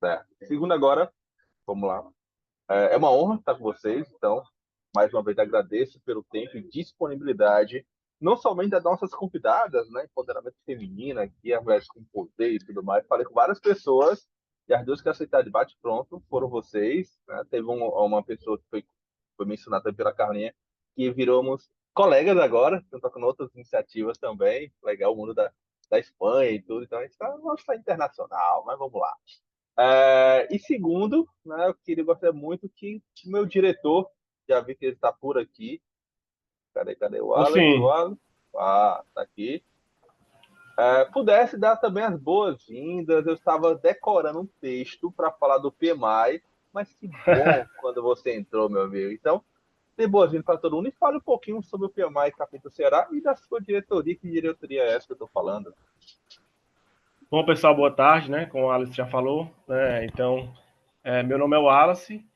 Certo. Segundo agora, vamos lá. É uma honra estar com vocês, então, mais uma vez agradeço pelo tempo e disponibilidade, não somente das nossas convidadas, né, empoderamento feminino aqui, a mulheres com poder e tudo mais. Falei com várias pessoas e as duas que aceitaram de bate-pronto foram vocês, né? Teve uma pessoa que foi mencionada também pela Carlinha, que viramos colegas agora, estão tocando outras iniciativas também, legal, o mundo da Espanha e tudo, então a gente está internacional, mas vamos lá. E segundo, né, gostaria muito que o meu diretor, já vi que ele está por aqui, cadê o Tô Wallace? sim. Tá aqui. Pudesse dar também as boas-vindas. Eu estava decorando um texto para falar do PMI, mas que bom quando você entrou, meu amigo. Então, dê boas-vindas para todo mundo e fale um pouquinho sobre o PMI Capítulo Ceará e da sua diretoria. Que diretoria é essa que eu estou falando? Bom, pessoal, boa tarde, né? Como o Alice já falou, né? Então, meu nome é Wallace,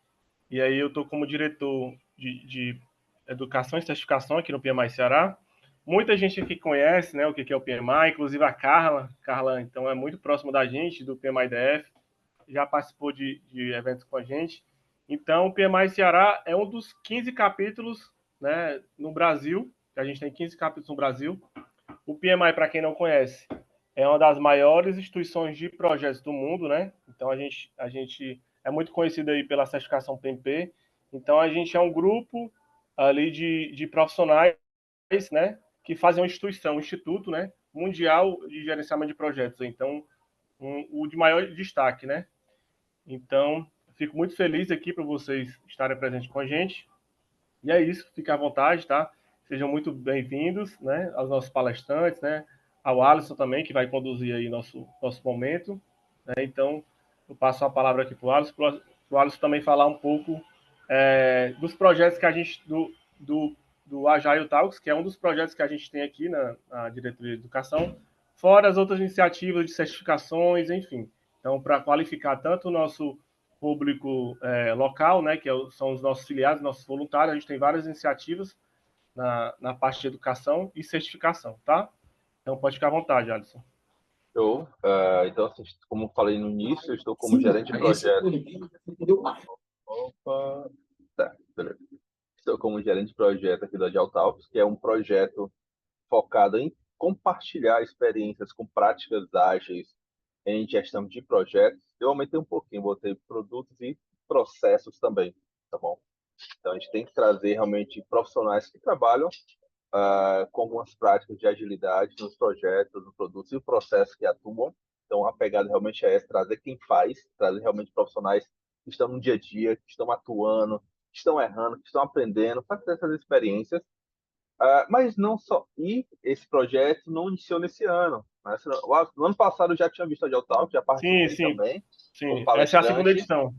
e aí eu estou como diretor de Educação e Certificação aqui no PMI Ceará. Muita gente aqui conhece, né, o que é o PMI, inclusive a Carla. Carla, então, é muito próximo da gente, do PMI DF, já participou de eventos com a gente. Então, o PMI Ceará é um dos 15 capítulos, né, no Brasil, que a gente tem 15 capítulos no Brasil. O PMI, para quem não conhece, é uma das maiores instituições de projetos do mundo, né? Então a gente é muito conhecido aí pela certificação PMP. Então a gente é um grupo ali de profissionais, né? Que fazem uma instituição, um instituto, né? Mundial de gerenciamento de projetos. Então o de maior destaque, né? Então fico muito feliz aqui para vocês estarem presentes com a gente. E é isso, fique à vontade, tá? Sejam muito bem-vindos, né, aos nossos palestrantes, né, ao Alisson também, que vai conduzir aí nosso momento. Né? Então, eu passo a palavra aqui para o Alisson também falar um pouco dos projetos que a gente, do Agile Talks, que é um dos projetos que a gente tem aqui na Diretoria de Educação, fora as outras iniciativas de certificações, enfim. Então, para qualificar tanto o nosso público local, né, que são os nossos filiados, nossos voluntários. A gente tem várias iniciativas na parte de educação e certificação, tá? Então pode ficar à vontade, Alisson. Então, assim, como falei no início, eu estou como gerente de projeto. Opa, tá, beleza. Estou como gerente de projeto aqui da Geotalks, que é um projeto focado em compartilhar experiências com práticas ágeis em gestão de projetos. Eu aumentei um pouquinho, botei produtos e processos também, tá bom? Então, a gente tem que trazer realmente profissionais que trabalham com algumas práticas de agilidade nos projetos, nos produtos e processos que atuam. Então, a pegada realmente é essa, trazer quem faz, trazer realmente profissionais que estão no dia a dia, que estão atuando, que estão errando, que estão aprendendo, para ter essas experiências. Mas não só. E esse projeto não iniciou nesse ano. Né? No ano passado eu já tinha visto a Geotalk, já Sim, participei sim, também como sim. Essa é a segunda palestrante. edição.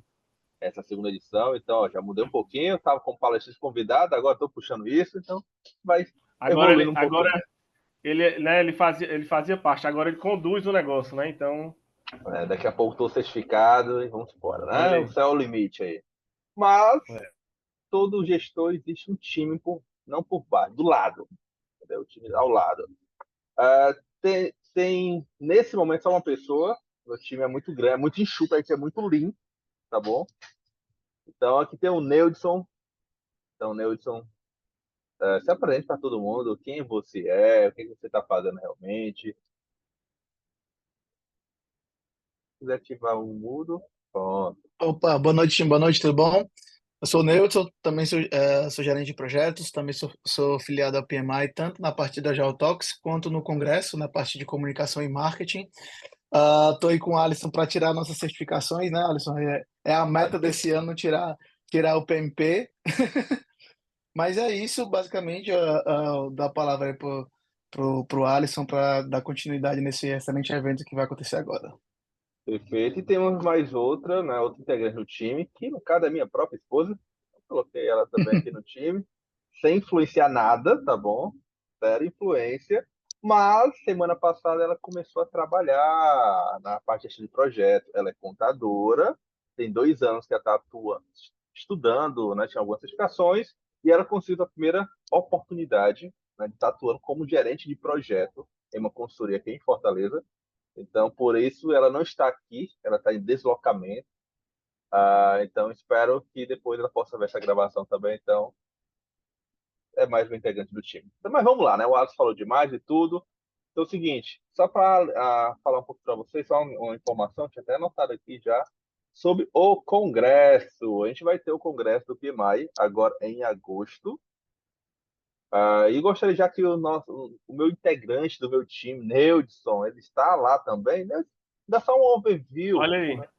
Essa é a segunda edição, então ó, já mudei um pouquinho. Estava como palestrante convidado, agora estou puxando isso, então vai Agora evoluindo ele, um agora pouquinho. ele, né, ele fazia parte. Agora ele conduz o negócio, né? Então, Daqui a pouco estou certificado e vamos embora, olha né? O aí. céu é o limite aí. Mas todo gestor existe um time não por baixo, do lado, entendeu? O time ao lado. Nesse momento só uma pessoa, o time é muito grande, é muito enxuto, a gente é muito lean, tá bom? Então aqui tem o Neudson. Então, Neudson, se apresente para todo mundo quem você é, o que você está fazendo realmente. Se quiser ativar o mudo, pronto. Opa, boa noite, tudo bom? Eu sou o Neilton, também sou gerente de projetos, também sou filiado à PMI, tanto na parte da Geotalks quanto no Congresso, na parte de comunicação e marketing. Estou aí com o Alisson para tirar nossas certificações, né, Alisson? É a meta desse ano tirar o PMP. Mas é isso, basicamente, dar a palavra aí pro Alisson para dar continuidade nesse excelente evento que vai acontecer agora. Perfeito. E temos mais outra, né, outra integrante no time, que no caso é minha própria esposa. Eu coloquei ela também aqui no time, sem influenciar nada, tá bom? Zero influência. Mas semana passada ela começou a trabalhar na parte de gestão de projeto. Ela é contadora, tem 2 anos que ela está estudando, né, tinha algumas certificações, e ela conseguiu a primeira oportunidade, né, de estar atuando como gerente de projeto em uma consultoria aqui em Fortaleza. Então, por isso, ela não está aqui, ela está em deslocamento. Então, espero que depois ela possa ver essa gravação também. Então, é mais um integrante do time. Então, mas vamos lá, né? O Alisson falou demais e tudo. Então, é o seguinte, só para falar um pouco para vocês, só uma informação, tinha até anotado aqui já, sobre o Congresso. A gente vai ter o Congresso do PMI agora em agosto. E gostaria já que o meu integrante do meu time, Neudson, ele está lá também, né? Dá só um overview, Olha aí.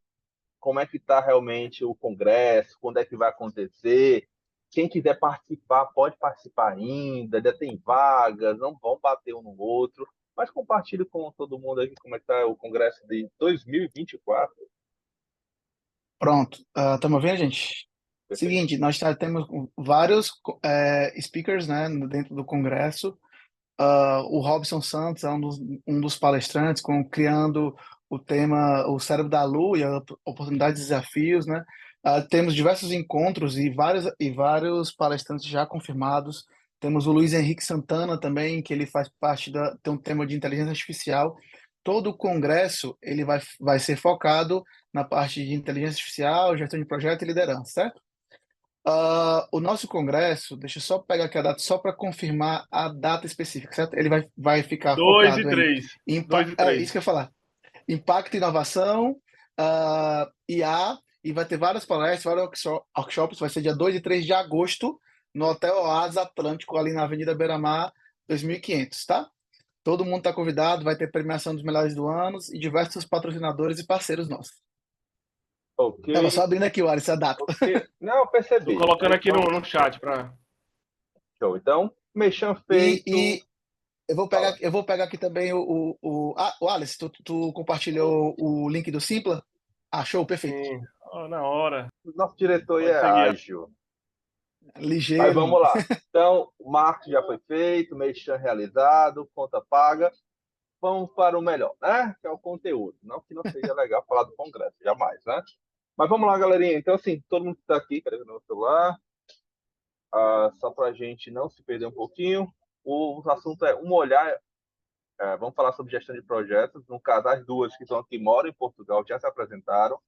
como é que está realmente o Congresso, quando é que vai acontecer. Quem quiser participar, pode participar ainda tem vagas, não vão bater um no outro, mas compartilhe com todo mundo aí como é que está o Congresso de 2024. Pronto. Estamos vendo, gente? Perfeito. Seguinte, nós temos vários speakers, né, dentro do Congresso. O Robson Santos é um dos palestrantes, criando o tema O Cérebro da Lua e a oportunidades e desafios, né? Temos diversos encontros e vários palestrantes já confirmados. Temos o Luiz Henrique Santana também, que ele faz parte tem um tema de inteligência artificial. Todo o congresso ele vai ser focado na parte de inteligência artificial, gestão de projeto e liderança, certo? O nosso congresso, deixa eu só pegar aqui a data, só para confirmar a data específica, certo? Ele vai ficar 2 e focado em 3. 2 e isso 3. que eu ia falar, impacto e inovação, IA, e vai ter várias palestras, vários workshops, vai ser dia 2 e 3 de agosto, no Hotel Oasis Atlântico, ali na Avenida Beira-Mar, 2500, tá? Todo mundo está convidado, vai ter premiação dos melhores do ano e diversos patrocinadores e parceiros nossos. Ok, Tava só abrindo aqui, Alisson, a data. ok. Não, Tô percebi. colocando aqui Então, no chat para. show. Então, mexão E, feito. Fala. eu vou pegar aqui também o Alice, tu compartilhou o link do Simpla? Show, perfeito. Sim, na hora. Nosso diretor aí Pode é seguir. ágil. Mas Ligeiro. vamos lá. Então, o marketing já foi feito, mexão realizado, conta paga. Vamos para o melhor, né? Que é o conteúdo. Não que não seja legal falar do Congresso, jamais, né? Mas vamos lá, galerinha. Então, assim, todo mundo que está aqui, cadê o meu celular? Só para a gente não se perder um pouquinho. O assunto é um olhar. Vamos falar sobre gestão de projetos. No caso, as duas que estão aqui moram em Portugal já se apresentaram.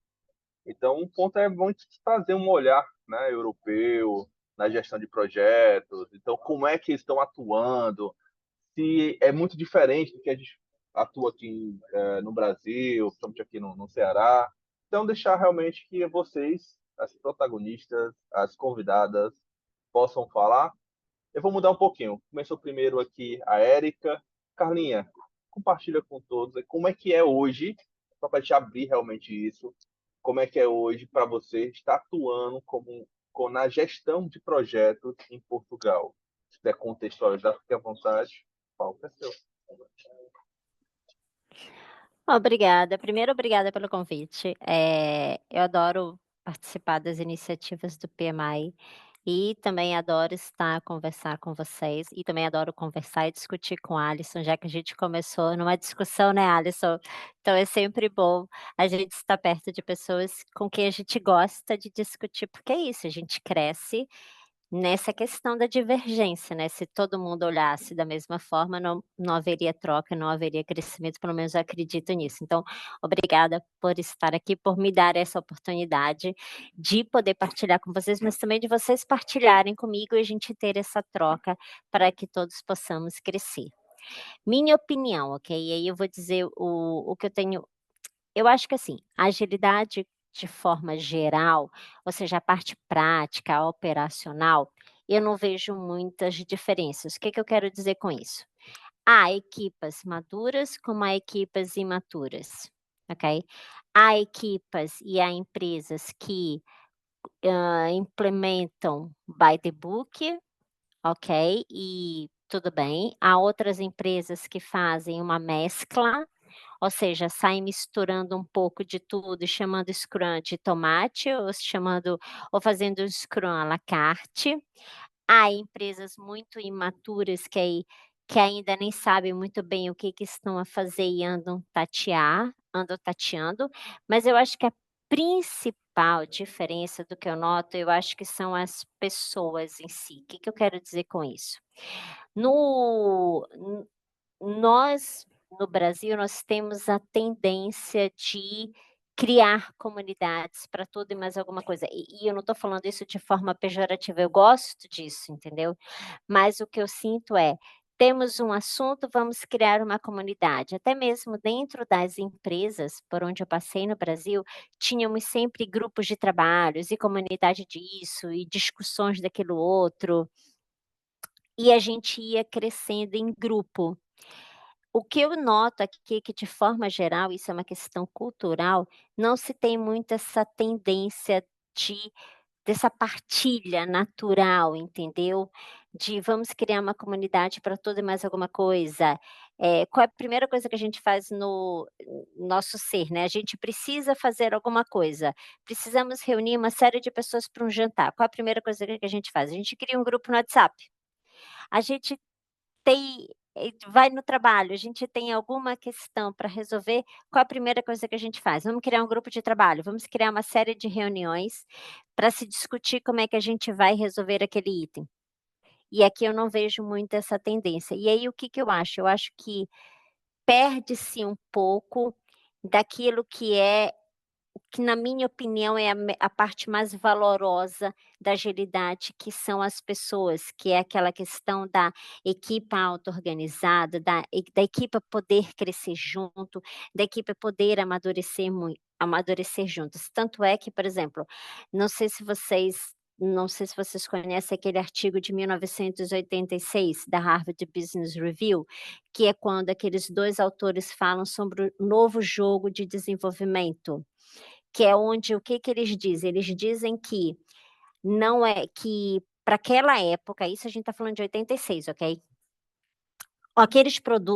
Então, um ponto é muito trazer um olhar, né, europeu na gestão de projetos. Então, como é que eles estão atuando? Se é muito diferente do que a gente atua aqui no Brasil, principalmente aqui no Ceará. Então, deixar realmente que vocês, as protagonistas, as convidadas, possam falar. Eu vou mudar um pouquinho. Começou primeiro aqui a Érica. Carlinha, compartilha com todos como é que é hoje, só para te abrir realmente isso, como é que é hoje para você estar atuando na gestão de projetos em Portugal. Se puder contextualizar, fique à vontade. O palco é seu. Obrigada. Primeiro, obrigada pelo convite. Eu adoro participar das iniciativas do PMI e também adoro conversar com vocês e também adoro conversar e discutir com a Alisson, já que a gente começou numa discussão, né, Alisson? Então é sempre bom a gente estar perto de pessoas com quem a gente gosta de discutir, porque é isso, a gente cresce nessa questão da divergência, né, se todo mundo olhasse da mesma forma, não haveria troca, não haveria crescimento, pelo menos eu acredito nisso. Então, obrigada por estar aqui, por me dar essa oportunidade de poder partilhar com vocês, mas também de vocês partilharem comigo e a gente ter essa troca para que todos possamos crescer. Minha opinião, ok? E aí eu vou dizer o que eu tenho. Eu acho que assim, a agilidade de forma geral, ou seja, a parte prática, operacional, eu não vejo muitas diferenças. O que que eu quero dizer com isso? Há equipas maduras como há equipas imaturas, ok? Há equipas e há empresas que implementam by the book, ok? E tudo bem. Há outras empresas que fazem uma mescla, ou seja, saem misturando um pouco de tudo, chamando Scrum de tomate, ou fazendo um Scrum à la carte. Há empresas muito imaturas que ainda nem sabem muito bem o que estão a fazer e andam tateando, mas eu acho que a principal diferença do que eu noto, eu acho que são as pessoas em si. O que eu quero dizer com isso? No n nós no Brasil, nós temos a tendência de criar comunidades para tudo e mais alguma coisa. E eu não estou falando isso de forma pejorativa, eu gosto disso, entendeu? Mas o que eu sinto é, temos um assunto, vamos criar uma comunidade. Até mesmo dentro das empresas por onde eu passei no Brasil, tínhamos sempre grupos de trabalhos e comunidade disso, e discussões daquilo outro, e a gente ia crescendo em grupo. O que eu noto aqui é que, de forma geral, isso é uma questão cultural, não se tem muito essa tendência de dessa partilha natural, entendeu? De vamos criar uma comunidade para tudo e mais alguma coisa. Qual é a primeira coisa que a gente faz no nosso ser, né? A gente precisa fazer alguma coisa, precisamos reunir uma série de pessoas para um jantar. Qual é a primeira coisa que a gente faz? A gente cria um grupo no WhatsApp. A gente vai no trabalho, a gente tem alguma questão para resolver, qual a primeira coisa que a gente faz? Vamos criar um grupo de trabalho, vamos criar uma série de reuniões para se discutir como é que a gente vai resolver aquele item. E aqui eu não vejo muito essa tendência. E aí o que que eu acho? Eu acho que perde-se um pouco daquilo que na minha opinião é a parte mais valorosa da agilidade, que são as pessoas, que é aquela questão da equipe auto-organizada, da equipe poder crescer junto, da equipe poder amadurecer juntos. Tanto é que, por exemplo, não sei se vocês conhecem aquele artigo de 1986 da Harvard Business Review, que é quando aqueles 2 autores falam sobre o novo jogo de desenvolvimento. Que é onde o que que eles dizem? Eles dizem que não é que para aquela época, isso a gente está falando de 86, ok?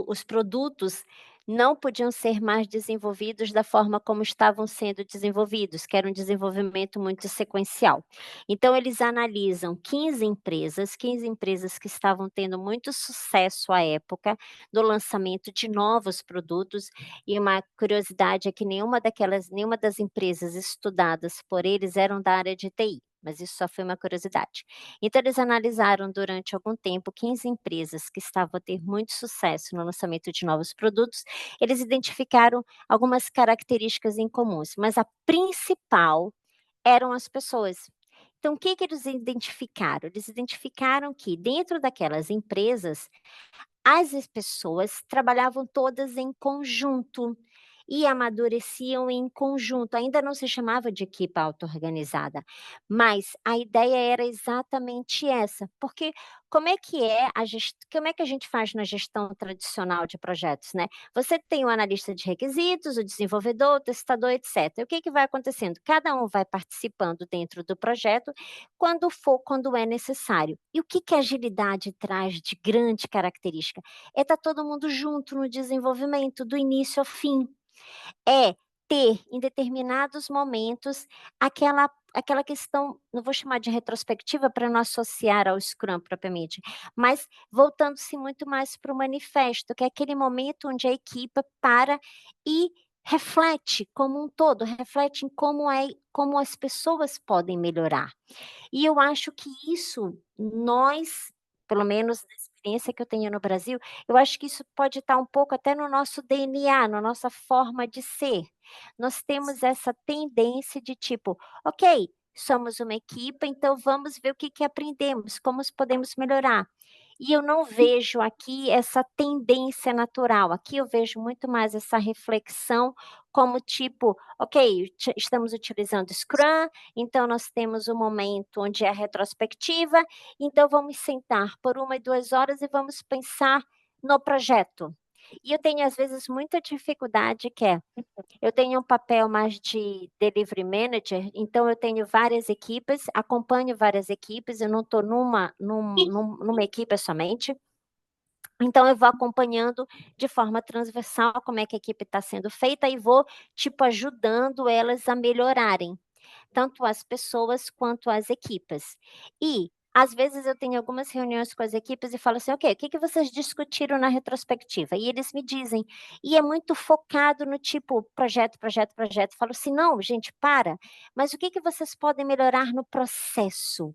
Os produtos não podiam ser mais desenvolvidos da forma como estavam sendo desenvolvidos, que era um desenvolvimento muito sequencial. Então eles analisam 15 empresas que estavam tendo muito sucesso à época do lançamento de novos produtos, e uma curiosidade é que nenhuma das empresas estudadas por eles eram da área de TI, mas isso só foi uma curiosidade. Então eles analisaram durante algum tempo 15 empresas que estavam a ter muito sucesso no lançamento de novos produtos, eles identificaram algumas características em comuns, mas a principal eram as pessoas. Então o que que eles identificaram? Eles identificaram que dentro daquelas empresas, as pessoas trabalhavam todas em conjunto e amadureciam em conjunto. Ainda não se chamava de equipe auto-organizada, mas a ideia era exatamente essa, porque como é que a gente faz na gestão tradicional de projetos, né? Você tem o analista de requisitos, o desenvolvedor, o testador, etc. E o que que vai acontecendo? Cada um vai participando dentro do projeto quando é necessário. E o que que a agilidade traz de grande característica? É estar todo mundo junto no desenvolvimento, do início ao fim. É ter, em determinados momentos, aquela questão, não vou chamar de retrospectiva para não associar ao Scrum propriamente, mas voltando-se muito mais para o manifesto, que é aquele momento onde a equipe para e reflete como um todo, reflete em como as pessoas podem melhorar. E eu acho que isso nós, pelo menos da experiência que eu tenho no Brasil, eu acho que isso pode estar um pouco até no nosso DNA, na nossa forma de ser. Nós temos essa tendência de tipo: "Ok, somos uma equipe, então vamos ver o que que aprendemos, como podemos melhorar". E eu não vejo aqui essa tendência natural, aqui eu vejo muito mais essa reflexão como tipo: "Ok, estamos utilizando Scrum, então nós temos um momento onde é a retrospectiva, então vamos sentar por 1 e 2 horas e vamos pensar no projeto". E eu tenho às vezes muita dificuldade eu tenho um papel mais de delivery manager, então eu tenho várias equipes, acompanho várias equipes, eu não estou numa equipe somente. Então eu vou acompanhando de forma transversal como é que a equipe está sendo feita e vou, tipo, ajudando elas a melhorarem, tanto as pessoas quanto as equipes. E, às vezes, eu tenho algumas reuniões com as equipes e falo assim: "Ok, o que que vocês discutiram na retrospectiva?" E eles me dizem. E é muito focado no tipo projeto, projeto, projeto. Eu falo assim: "Não, gente, mas o que que vocês podem melhorar no processo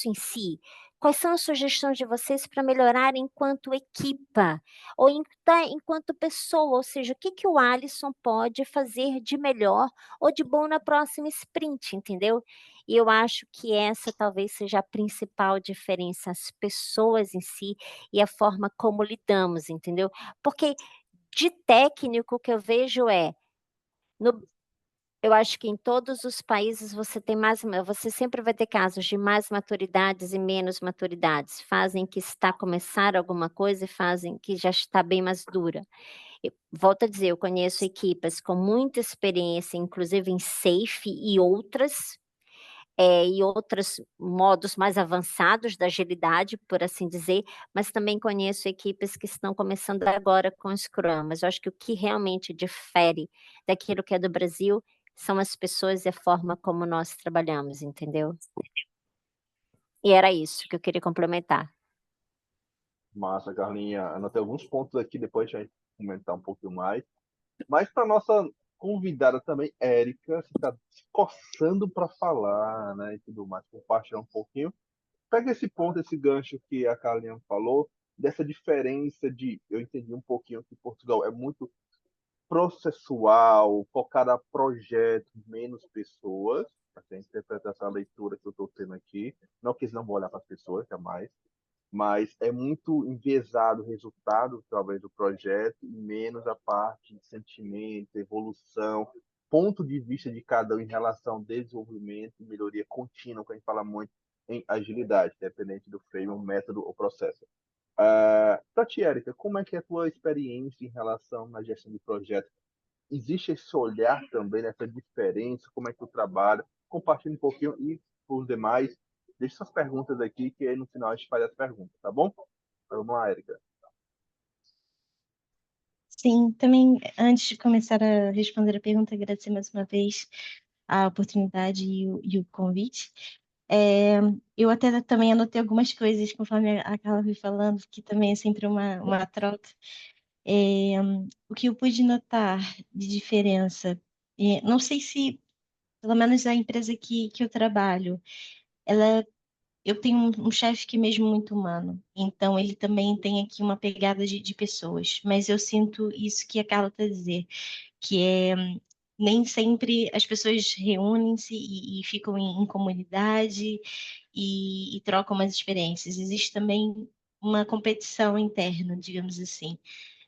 em si? quais são as sugestões de vocês para melhorar enquanto equipa, ou enquanto pessoa, ou seja, o que que o Alisson pode fazer de melhor ou de bom na próxima sprint, entendeu? E eu acho que essa talvez seja a principal diferença, as pessoas em si e a forma como lidamos, entendeu? Porque de técnico o que eu vejo no eu acho que em todos os países você sempre vai ter casos de mais maturidades e menos maturidades, fazem que está a começar alguma coisa e fazem que já está bem mais dura. Volto a dizer, eu conheço equipas com muita experiência, inclusive em safe e outros modos mais avançados da agilidade, por assim dizer, mas também conheço equipes que estão começando agora com o Scrum, mas eu acho que o que realmente difere daquilo que é do Brasil são as pessoas e a forma como nós trabalhamos, entendeu? E era isso que eu queria complementar. Massa, Carlinha. Anotei alguns pontos aqui, depois a gente vai comentar um pouquinho mais. Mas para nossa convidada também, Érica, que está se coçando para falar, né, e tudo mais, compartilhar um pouquinho. Pega esse ponto, esse gancho que a Carlinha falou, dessa diferença eu entendi um pouquinho que Portugal é muito processual, focado a projetos, menos pessoas. Essa é a interpretação, a leitura que eu estou tendo aqui. Não que eles não vão olhar para as pessoas, jamais, mas é muito enviesado o resultado através do projeto e menos a parte de sentimento, evolução, ponto de vista de cada um em relação ao desenvolvimento e melhoria contínua, que a gente fala muito em agilidade, independente do frame, método ou processo. Tati, Érica, como é que é a tua experiência em relação à gestão de projeto? Existe esse olhar também nessa diferença? Como é que tu trabalha? Compartilha um pouquinho e, por demais, deixe suas perguntas aqui, que aí no final a gente faz as perguntas, tá bom? Vamos lá, Érica. Sim, também antes de começar a responder a pergunta, agradecer mais uma vez a oportunidade e o convite. Eu até também anotei algumas coisas conforme a Carla foi falando, que também é sempre uma troca. O que eu pude notar de diferença, não sei se, pelo menos a empresa que eu trabalho, eu tenho um chefe que é mesmo muito humano, então ele também tem aqui uma pegada de pessoas, mas eu sinto isso que a Carla está a dizer, que nem sempre as pessoas reúnem-se e ficam em comunidade e trocam umas experiências. Existe também uma competição interna, digamos assim,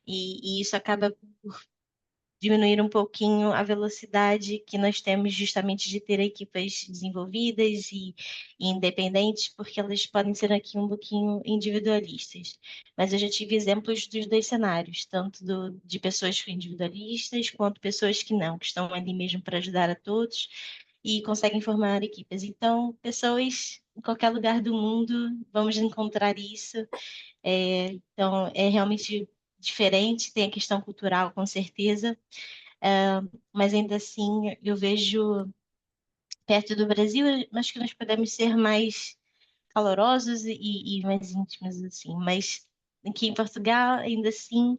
e isso acaba diminuir um pouquinho a velocidade que nós temos justamente de ter equipas desenvolvidas e independentes, porque elas podem ser aqui um pouquinho individualistas. Mas eu já tive exemplos dos dois cenários, tanto de pessoas individualistas quanto pessoas que não, que estão ali mesmo para ajudar a todos e conseguem formar equipas. Então, pessoas em qualquer lugar do mundo, vamos encontrar isso. Então, é realmente diferente, tem a questão cultural, com certeza, mas ainda assim eu vejo perto do Brasil, acho que nós podemos ser mais calorosos e mais íntimos assim, mas aqui em Portugal, ainda assim,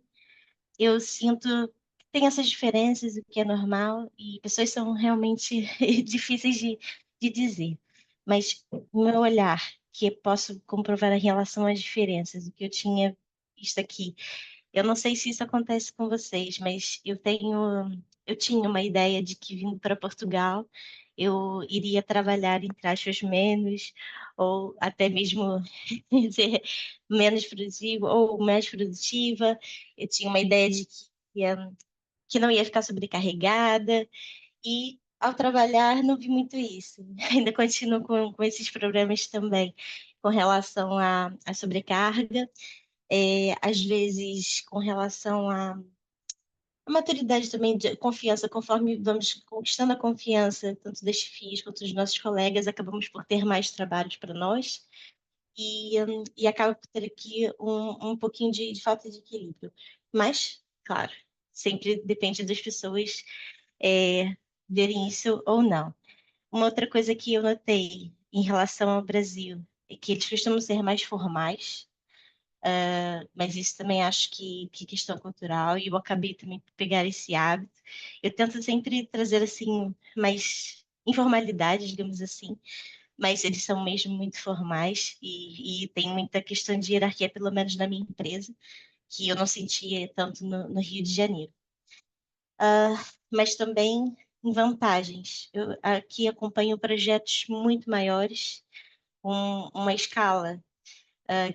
eu sinto que tem essas diferenças, o que é normal, e pessoas são realmente difíceis de dizer, mas o meu olhar, que eu posso comprovar em relação às diferenças, o que eu tinha visto aqui, eu não sei se isso acontece com vocês, mas eu tinha uma ideia de que vindo para Portugal eu iria trabalhar entre aspas menos, ou até mesmo ser menos produtivo ou mais produtiva. Eu tinha uma ideia de que não ia ficar sobrecarregada e ao trabalhar não vi muito isso. Ainda continuo com esses problemas também com relação à sobrecarga, às vezes com relação à maturidade também, de confiança, conforme vamos conquistando a confiança, tanto das FIIs quanto dos nossos colegas, acabamos por ter mais trabalhos para nós e acaba por ter aqui um pouquinho de falta de equilíbrio. Mas, claro, sempre depende das pessoas verem isso ou não. Uma outra coisa que eu notei em relação ao Brasil é que eles costumam ser mais formais, mas isso também acho que é questão cultural e eu acabei também por pegar esse hábito. Eu tento sempre trazer assim mais informalidade, digamos assim, mas eles são mesmo muito formais e tem muita questão de hierarquia, pelo menos na minha empresa, que eu não sentia tanto no Rio de Janeiro. Mas também em vantagens. Eu aqui acompanho projetos muito maiores, com uma escala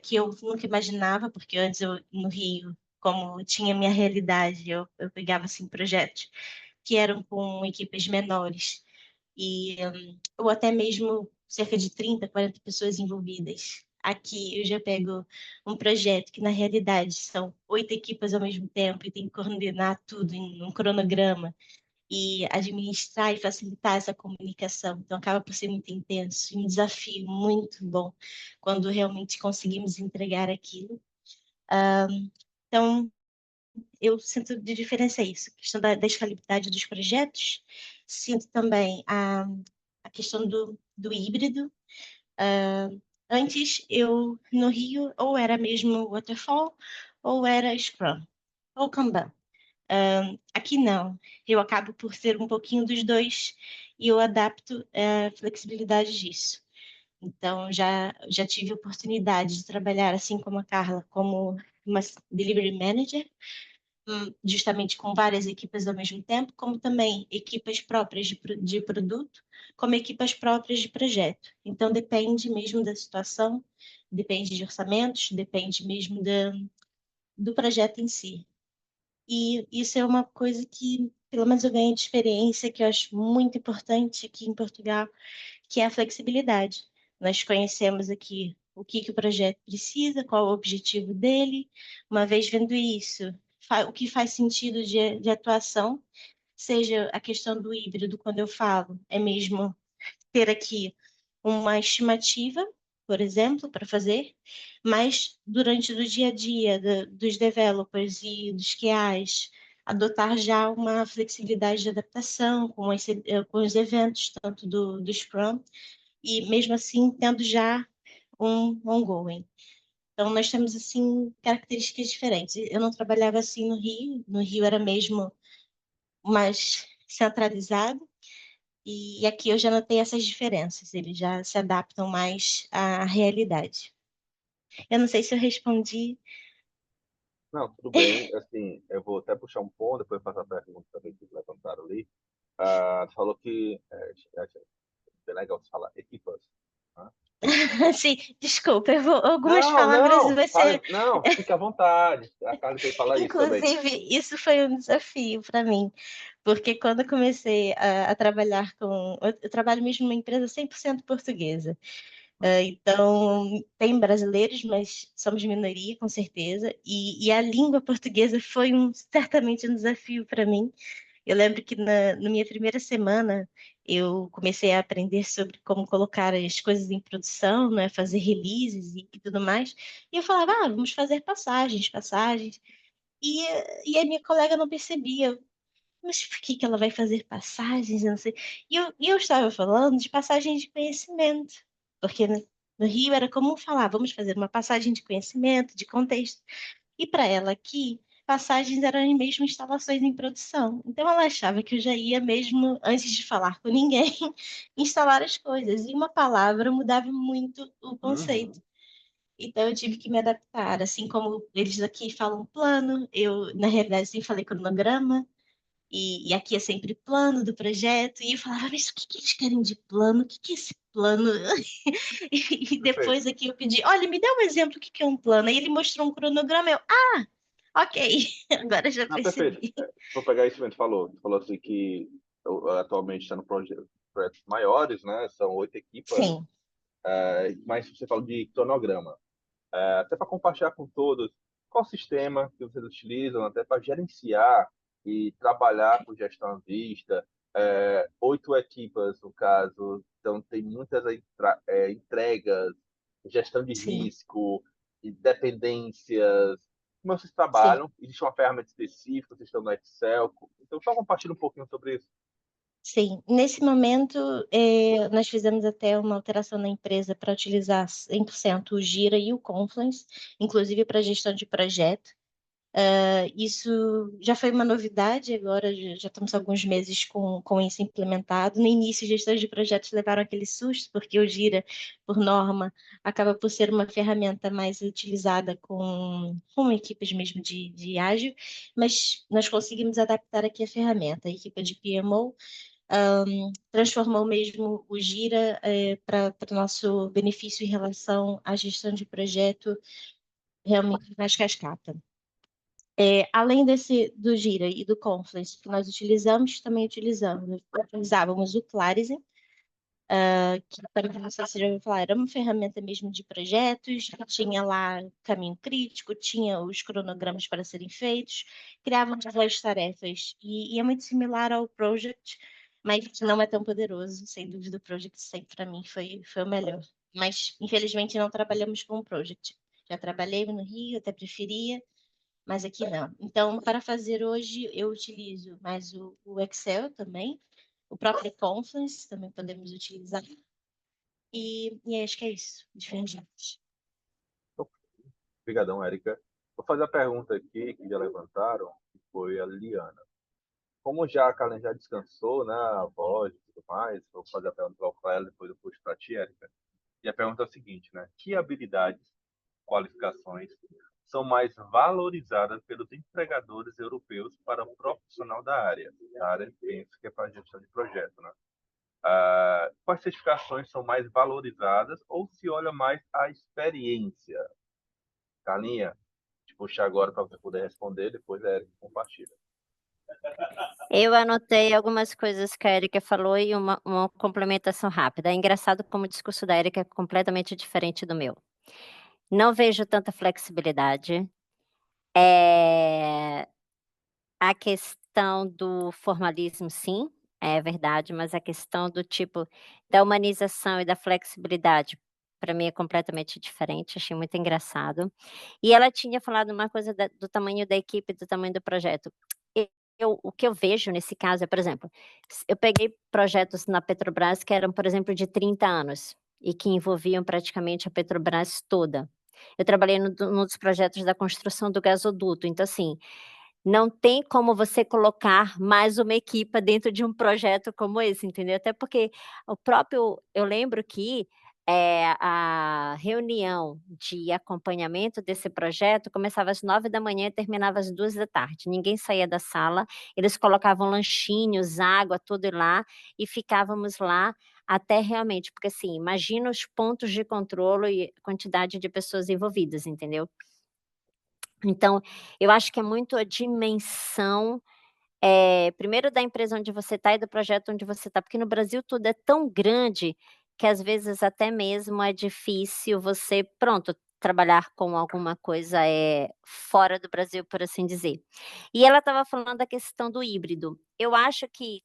que eu nunca imaginava, porque antes eu, no Rio, como tinha minha realidade, eu pegava assim, projetos que eram com equipes menores, ou até mesmo cerca de 30, 40 pessoas envolvidas. Aqui eu já pego um projeto que, na realidade, são 8 equipas ao mesmo tempo e tem que coordenar tudo em um cronograma e administrar e facilitar essa comunicação. Então, acaba por ser muito intenso e um desafio muito bom quando realmente conseguimos entregar aquilo. Então, eu sinto de diferença isso, a questão da escalabilidade dos projetos, sinto também a questão do híbrido. Antes, eu, no Rio, ou era mesmo Waterfall, ou era Scrum, ou Kanban. Aqui não, eu acabo por ser um pouquinho dos dois e eu adapto a flexibilidade disso. Então, já tive a oportunidade de trabalhar, assim como a Carla, como uma delivery manager, justamente com várias equipas ao mesmo tempo, como também equipas próprias de produto, como equipas próprias de projeto. Então, depende mesmo da situação, depende de orçamentos, depende mesmo do projeto em si. E isso é uma coisa que, pelo menos eu ganhei de experiência, que eu acho muito importante aqui em Portugal, que é a flexibilidade. Nós conhecemos aqui o que o projeto precisa, qual o objetivo dele. Uma vez vendo isso, o que faz sentido de atuação, seja a questão do híbrido, quando eu falo, é mesmo ter aqui uma estimativa, por exemplo, para fazer, mas durante o dia a dia dos developers e dos QAs, adotar já uma flexibilidade de adaptação com os eventos, tanto do Scrum, e mesmo assim tendo já um ongoing. Então, nós temos, assim, características diferentes. Eu não trabalhava assim no Rio era mesmo mais centralizado, e aqui eu já notei essas diferenças, eles já se adaptam mais à realidade. Eu não sei se eu respondi. Não, tudo bem. Assim, eu vou até puxar um ponto, depois passar a pergunta também que levantaram ali. Você falou que é bem legal você falar equipas. Né? Sim, desculpa, algumas Não, palavras não, você. não, fique à vontade. A Carla tem que falar isso também. Inclusive, isso foi um desafio para mim, porque quando eu comecei a trabalhar com. Eu trabalho mesmo numa empresa 100% portuguesa. Então, tem brasileiros, mas somos minoria, com certeza. E a língua portuguesa foi certamente um desafio para mim. Eu lembro que na minha primeira semana eu comecei a aprender sobre como colocar as coisas em produção, né, fazer releases e tudo mais. E eu falava, vamos fazer passagens. E a minha colega não percebia. Mas por que que ela vai fazer passagens? Eu não sei. E eu estava falando de passagem de conhecimento, porque no Rio era comum falar, vamos fazer uma passagem de conhecimento, de contexto. E para ela aqui, passagens eram mesmo instalações em produção. Então ela achava que eu já ia mesmo, antes de falar com ninguém, instalar as coisas. E uma palavra mudava muito o conceito. Uhum. Então eu tive que me adaptar. Assim como eles aqui falam plano, eu, na realidade, sempre falei cronograma. E aqui é sempre plano do projeto, e eu falava, mas o que que eles querem de plano? O que que é esse plano? E Perfeito. depois aqui eu pedi, olha, me dá um exemplo do que é um plano. Aí ele mostrou um cronograma, ok, agora já Não, perfeito. percebi. Vou pegar isso mesmo, tu falou assim que atualmente está no projetos maiores, né? São 8 equipas, Sim, mas você fala de cronograma. Até para compartilhar com todos qual sistema que vocês utilizam, até para gerenciar e trabalhar com gestão à vista. 8 equipas, no caso, então tem muitas entregas, gestão de sim, risco, e dependências. Como vocês sim. trabalham? Existe uma ferramenta específica, vocês estão no Excel? Então, só compartilha um pouquinho sobre isso. Sim, nesse momento, nós fizemos até uma alteração na empresa para utilizar 100% o Gira e o Confluence, inclusive para gestão de projeto. Isso já foi uma novidade, agora já estamos há alguns meses com isso implementado. No início, gestores de projetos levaram aquele susto, porque o Gira, por norma, acaba por ser uma ferramenta mais utilizada com equipes mesmo de ágil, mas nós conseguimos adaptar aqui a ferramenta. A equipe de PMO transformou mesmo o Gira para o nosso benefício em relação à gestão de projeto realmente mais cascata. Além do Gira e do Confluence que nós utilizamos, também utilizávamos o Clarizen, que também não sei se você já ouviu falar, era uma ferramenta mesmo de projetos, que tinha lá caminho crítico, tinha os cronogramas para serem feitos, criávamos as tarefas, e é muito similar ao Project, mas não é tão poderoso, sem dúvida o Project sempre para mim foi o melhor. Mas, infelizmente, não trabalhamos com o Project. Já trabalhei no Rio, até preferia, mas aqui não. Então, para fazer hoje, eu utilizo mais o Excel também, o próprio Confluence também podemos utilizar. E acho que é isso, diferentes. Obrigadão, Érica. Vou fazer a pergunta aqui que já levantaram, que foi a Liliana. Como já a Karen já descansou, né, a voz e tudo mais, vou fazer a pergunta para ela, depois eu puxo para a ti, Érica. E a pergunta é a seguinte, né? Que habilidades, qualificações são mais valorizadas pelos empregadores europeus para o profissional da área penso que é para a gestão de projeto, né? Quais certificações são mais valorizadas ou se olha mais a experiência? Carlinha, te puxar agora para você poder responder, depois a Erika compartilha. Eu anotei algumas coisas que a Erika falou e uma complementação rápida. É engraçado como o discurso da Erika é completamente diferente do meu. Não vejo tanta flexibilidade. A questão do formalismo, sim, é verdade, mas a questão do tipo da humanização e da flexibilidade, para mim é completamente diferente, achei muito engraçado. E ela tinha falado uma coisa do tamanho da equipe, do tamanho do projeto. O que eu vejo nesse caso é, por exemplo, eu peguei projetos na Petrobras que eram, por exemplo, de 30 anos e que envolviam praticamente a Petrobras toda. Eu trabalhei num dos projetos da construção do gasoduto, então assim, não tem como você colocar mais uma equipa dentro de um projeto como esse, entendeu? Até porque eu lembro que, a reunião de acompanhamento desse projeto começava às 9 da manhã e terminava às 2 da tarde. Ninguém saía da sala, eles colocavam lanchinhos, água, tudo lá, e ficávamos lá até realmente porque, assim, imagina os pontos de controle e quantidade de pessoas envolvidas, entendeu? Então, eu acho que é muito a dimensão, primeiro da empresa onde você está e do projeto onde você está, porque no Brasil tudo é tão grande, que às vezes até mesmo é difícil você, pronto, trabalhar com alguma coisa, fora do Brasil, por assim dizer. E ela estava falando da questão do híbrido. Eu acho e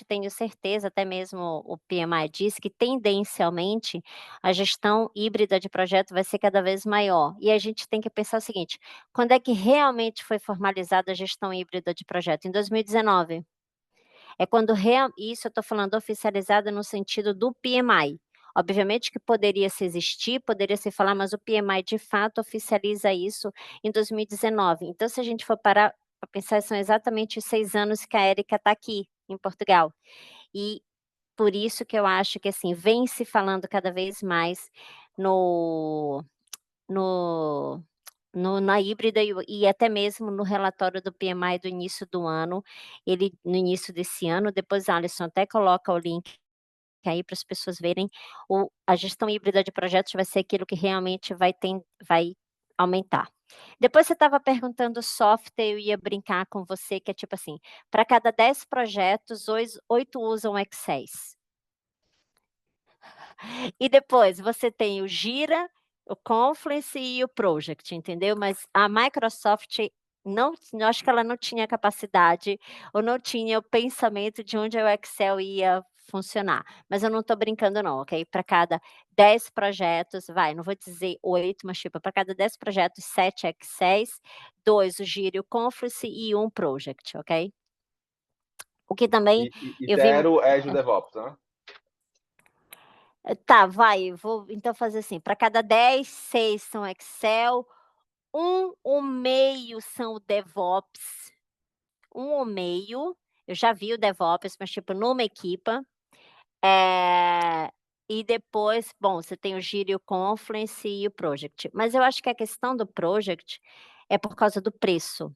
tenho certeza, até mesmo o PMI diz que tendencialmente a gestão híbrida de projeto vai ser cada vez maior. E a gente tem que pensar o seguinte: quando é que realmente foi formalizada a gestão híbrida de projeto? Em 2019. É quando isso eu estou falando oficializada no sentido do PMI. Obviamente que poderia se existir, poderia se falar, mas o PMI de fato oficializa isso em 2019. Então, se a gente for parar para pensar, são exatamente os 6 anos que a Érica está aqui, em Portugal. E por isso que eu acho que, assim, vem se falando cada vez mais no no na híbrida e até mesmo no relatório do PMI do início do ano, ele no início desse ano, depois a Alisson até coloca o link aí para as pessoas verem, a gestão híbrida de projetos vai ser aquilo que realmente vai aumentar. Depois você estava perguntando software, eu ia brincar com você que é tipo assim, para cada 10 projetos, 8 usam Excel. E depois você tem o Gira, o Confluence e o Project, entendeu? Mas a Microsoft não, eu acho que ela não tinha capacidade ou não tinha o pensamento de onde o Excel ia funcionar. Mas eu não estou brincando não, ok? Para cada 10 projetos, não vou dizer 8, mas tipo, para cada 10 projetos, 7 Excels, 2 o Gira e o Confluence e 1 Project, ok? O que também E eu vi. zero Azure DevOps, né? Tá, vou então fazer assim, para cada 10, 6 são Excel, ou meio são o DevOps, ou meio, eu já vi o DevOps, mas tipo numa equipa, e depois, bom, você tem o Jira e o Confluence e o Project, mas eu acho que a questão do Project é por causa do preço,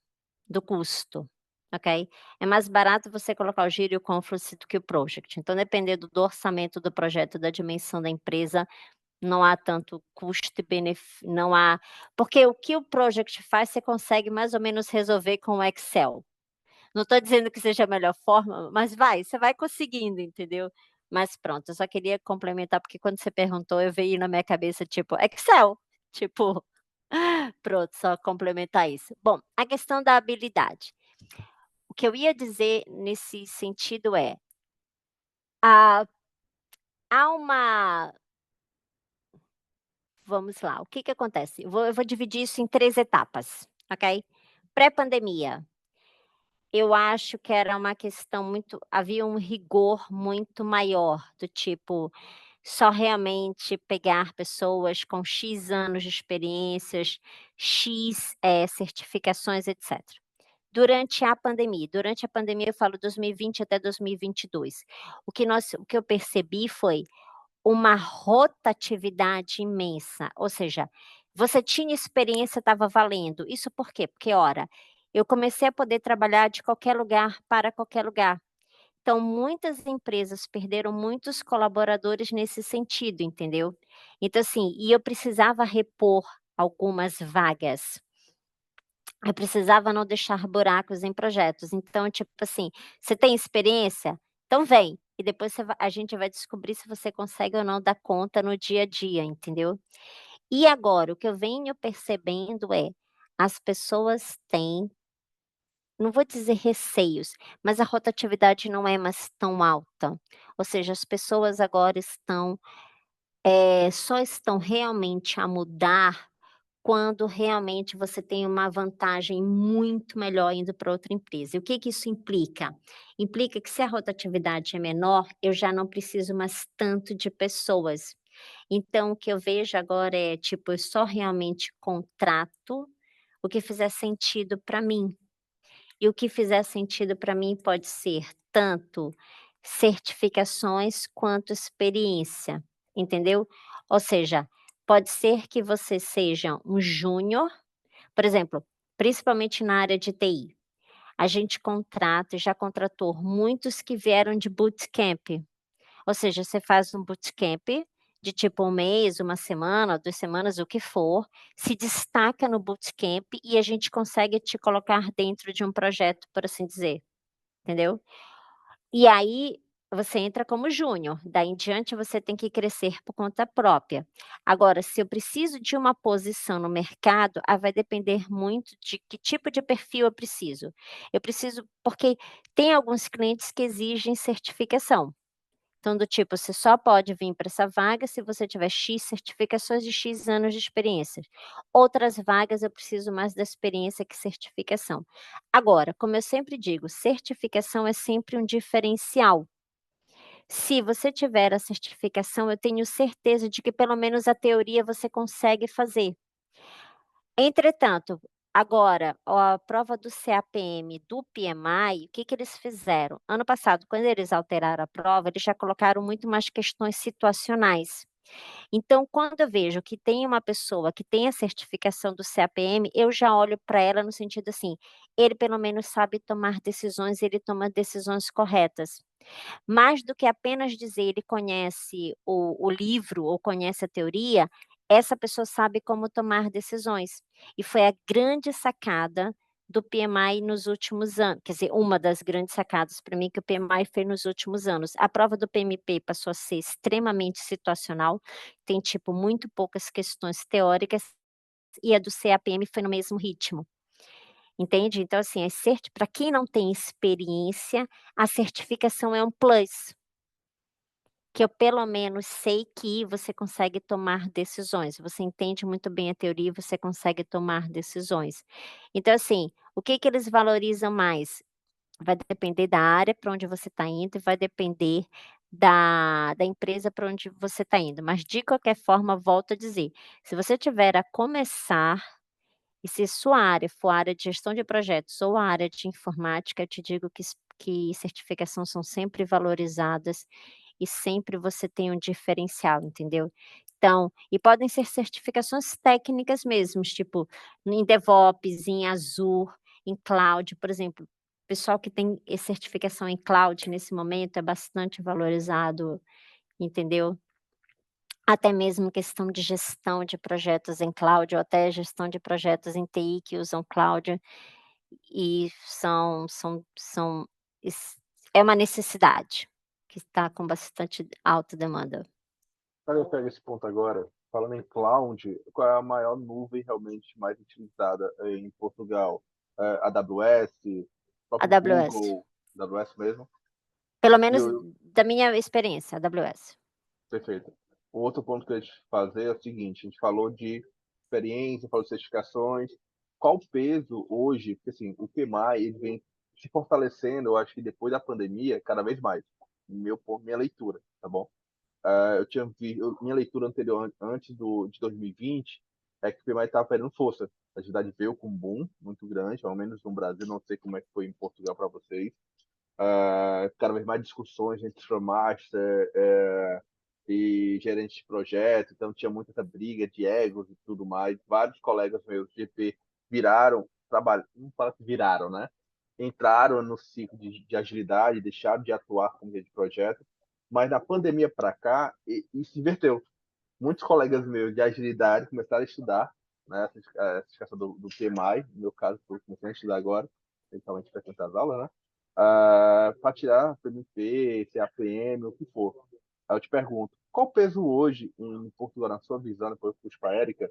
do custo, ok? É mais barato você colocar o Jira e o Confluence do que o Project, então dependendo do orçamento do projeto, da dimensão da empresa, não há tanto custo e benefício, não há, porque o que o Project faz, você consegue mais ou menos resolver com o Excel. Não estou dizendo que seja a melhor forma, mas você vai conseguindo, entendeu? Mas pronto, eu só queria complementar, porque quando você perguntou, eu veio na minha cabeça, tipo, Excel, tipo, pronto, só complementar isso. Bom, a questão da habilidade. O que eu ia dizer nesse sentido é, há uma, vamos lá, o que que acontece? Eu vou dividir isso em 3 etapas, ok? Pré-pandemia, eu acho que era uma questão muito, havia um rigor muito maior, do tipo, só realmente pegar pessoas com X anos de experiências, X, certificações, etc. Durante a pandemia eu falo 2020 até 2022, o que eu percebi foi uma rotatividade imensa, ou seja, você tinha experiência, estava valendo. Isso por quê? Porque, ora, eu comecei a poder trabalhar de qualquer lugar para qualquer lugar. Então, muitas empresas perderam muitos colaboradores nesse sentido, entendeu? Então, assim, e eu precisava repor algumas vagas. Eu precisava não deixar buracos em projetos. Então, tipo assim, você tem experiência? Então vem. E depois a gente vai descobrir se você consegue ou não dar conta no dia a dia, entendeu? E agora, o que eu venho percebendo é, as pessoas têm, não vou dizer receios, mas a rotatividade não é mais tão alta. Ou seja, as pessoas agora estão, só estão realmente a mudar quando realmente você tem uma vantagem muito melhor indo para outra empresa. E o que que isso implica? Implica que se a rotatividade é menor, eu já não preciso mais tanto de pessoas. Então, o que eu vejo agora é, tipo, eu só realmente contrato o que fizer sentido para mim. E o que fizer sentido para mim pode ser tanto certificações quanto experiência, entendeu? Ou seja, pode ser que você seja um júnior, por exemplo, principalmente na área de TI. A gente contrata, já contratou muitos que vieram de bootcamp. Ou seja, você faz um bootcamp de tipo 1 mês, 1 semana, 2 semanas, o que for, se destaca no bootcamp e a gente consegue te colocar dentro de um projeto, por assim dizer, entendeu? E aí, você entra como júnior, daí em diante você tem que crescer por conta própria. Agora, se eu preciso de uma posição no mercado, vai depender muito de que tipo de perfil eu preciso. Eu preciso porque tem alguns clientes que exigem certificação. Então, do tipo, você só pode vir para essa vaga se você tiver X certificações de X anos de experiência. Outras vagas eu preciso mais da experiência que certificação. Agora, como eu sempre digo, certificação é sempre um diferencial. Se você tiver a certificação, eu tenho certeza de que pelo menos a teoria você consegue fazer. Entretanto, agora, a prova do CAPM, do PMI, o que que eles fizeram? Ano passado, quando eles alteraram a prova, eles já colocaram muito mais questões situacionais. Então, quando eu vejo que tem uma pessoa que tem a certificação do CAPM, eu já olho para ela no sentido assim, ele pelo menos sabe tomar decisões, ele toma decisões corretas. Mais do que apenas dizer ele conhece o livro ou conhece a teoria, essa pessoa sabe como tomar decisões. E foi a grande sacada do PMI nos últimos anos, quer dizer, uma das grandes sacadas para mim que o PMI fez nos últimos anos. A prova do PMP passou a ser extremamente situacional, tem tipo muito poucas questões teóricas, e a do CAPM foi no mesmo ritmo. Entende? Então, assim, para quem não tem experiência, a certificação é um plus, que eu pelo menos sei que você consegue tomar decisões, você entende muito bem a teoria e você consegue tomar decisões. Então, assim, o que que eles valorizam mais? Vai depender da área para onde você está indo e vai depender da empresa para onde você está indo, mas de qualquer forma, volto a dizer, se você tiver a começar, E se sua área for a área de gestão de projetos ou a área de informática, eu te digo que certificação são sempre valorizadas e sempre você tem um diferencial, entendeu? Então, e podem ser certificações técnicas mesmo, tipo em DevOps, em Azure, em Cloud, por exemplo. O pessoal que tem certificação em Cloud nesse momento é bastante valorizado, entendeu? Até mesmo questão de gestão de projetos em cloud ou até gestão de projetos em TI que usam cloud e são es é uma necessidade que está com bastante alta demanda. Cara, eu pego esse ponto agora, falando em cloud, qual é a maior nuvem realmente mais utilizada em Portugal? AWS, próprio AWS, Google, AWS mesmo? pelo E menos o, da minha experiência, AWS. Perfeito. O outro ponto que eu ia te fazer é o seguinte: a gente falou de experiência, falou de certificações. Qual o peso hoje? Porque assim, o PMI ele vem se fortalecendo, eu acho que depois da pandemia, cada vez mais. Minha leitura, tá bom? Eu tinha minha leitura anterior, antes de 2020, é que o PMI estava perdendo força. A atividade veio com um boom muito grande, pelo menos no Brasil, não sei como é que foi em Portugal para vocês. Cada vez mais discussões entre Scrum Master e gerente de projeto, então tinha muita essa briga de egos e tudo mais. Vários colegas meus de GP viraram, não fala que viraram, né? Entraram no ciclo de agilidade, deixaram de atuar como gerente de projeto, mas na pandemia para cá, isso inverteu. Muitos colegas meus de agilidade começaram a estudar, né, a certificação do PMI, no meu caso, estou começando a estudar agora, principalmente frequentar as aulas, né? Para tirar PMP, CAPM, o que for. Aí eu te pergunto, qual o peso hoje em Portugal, na sua visão, depois eu puxo para a Érica,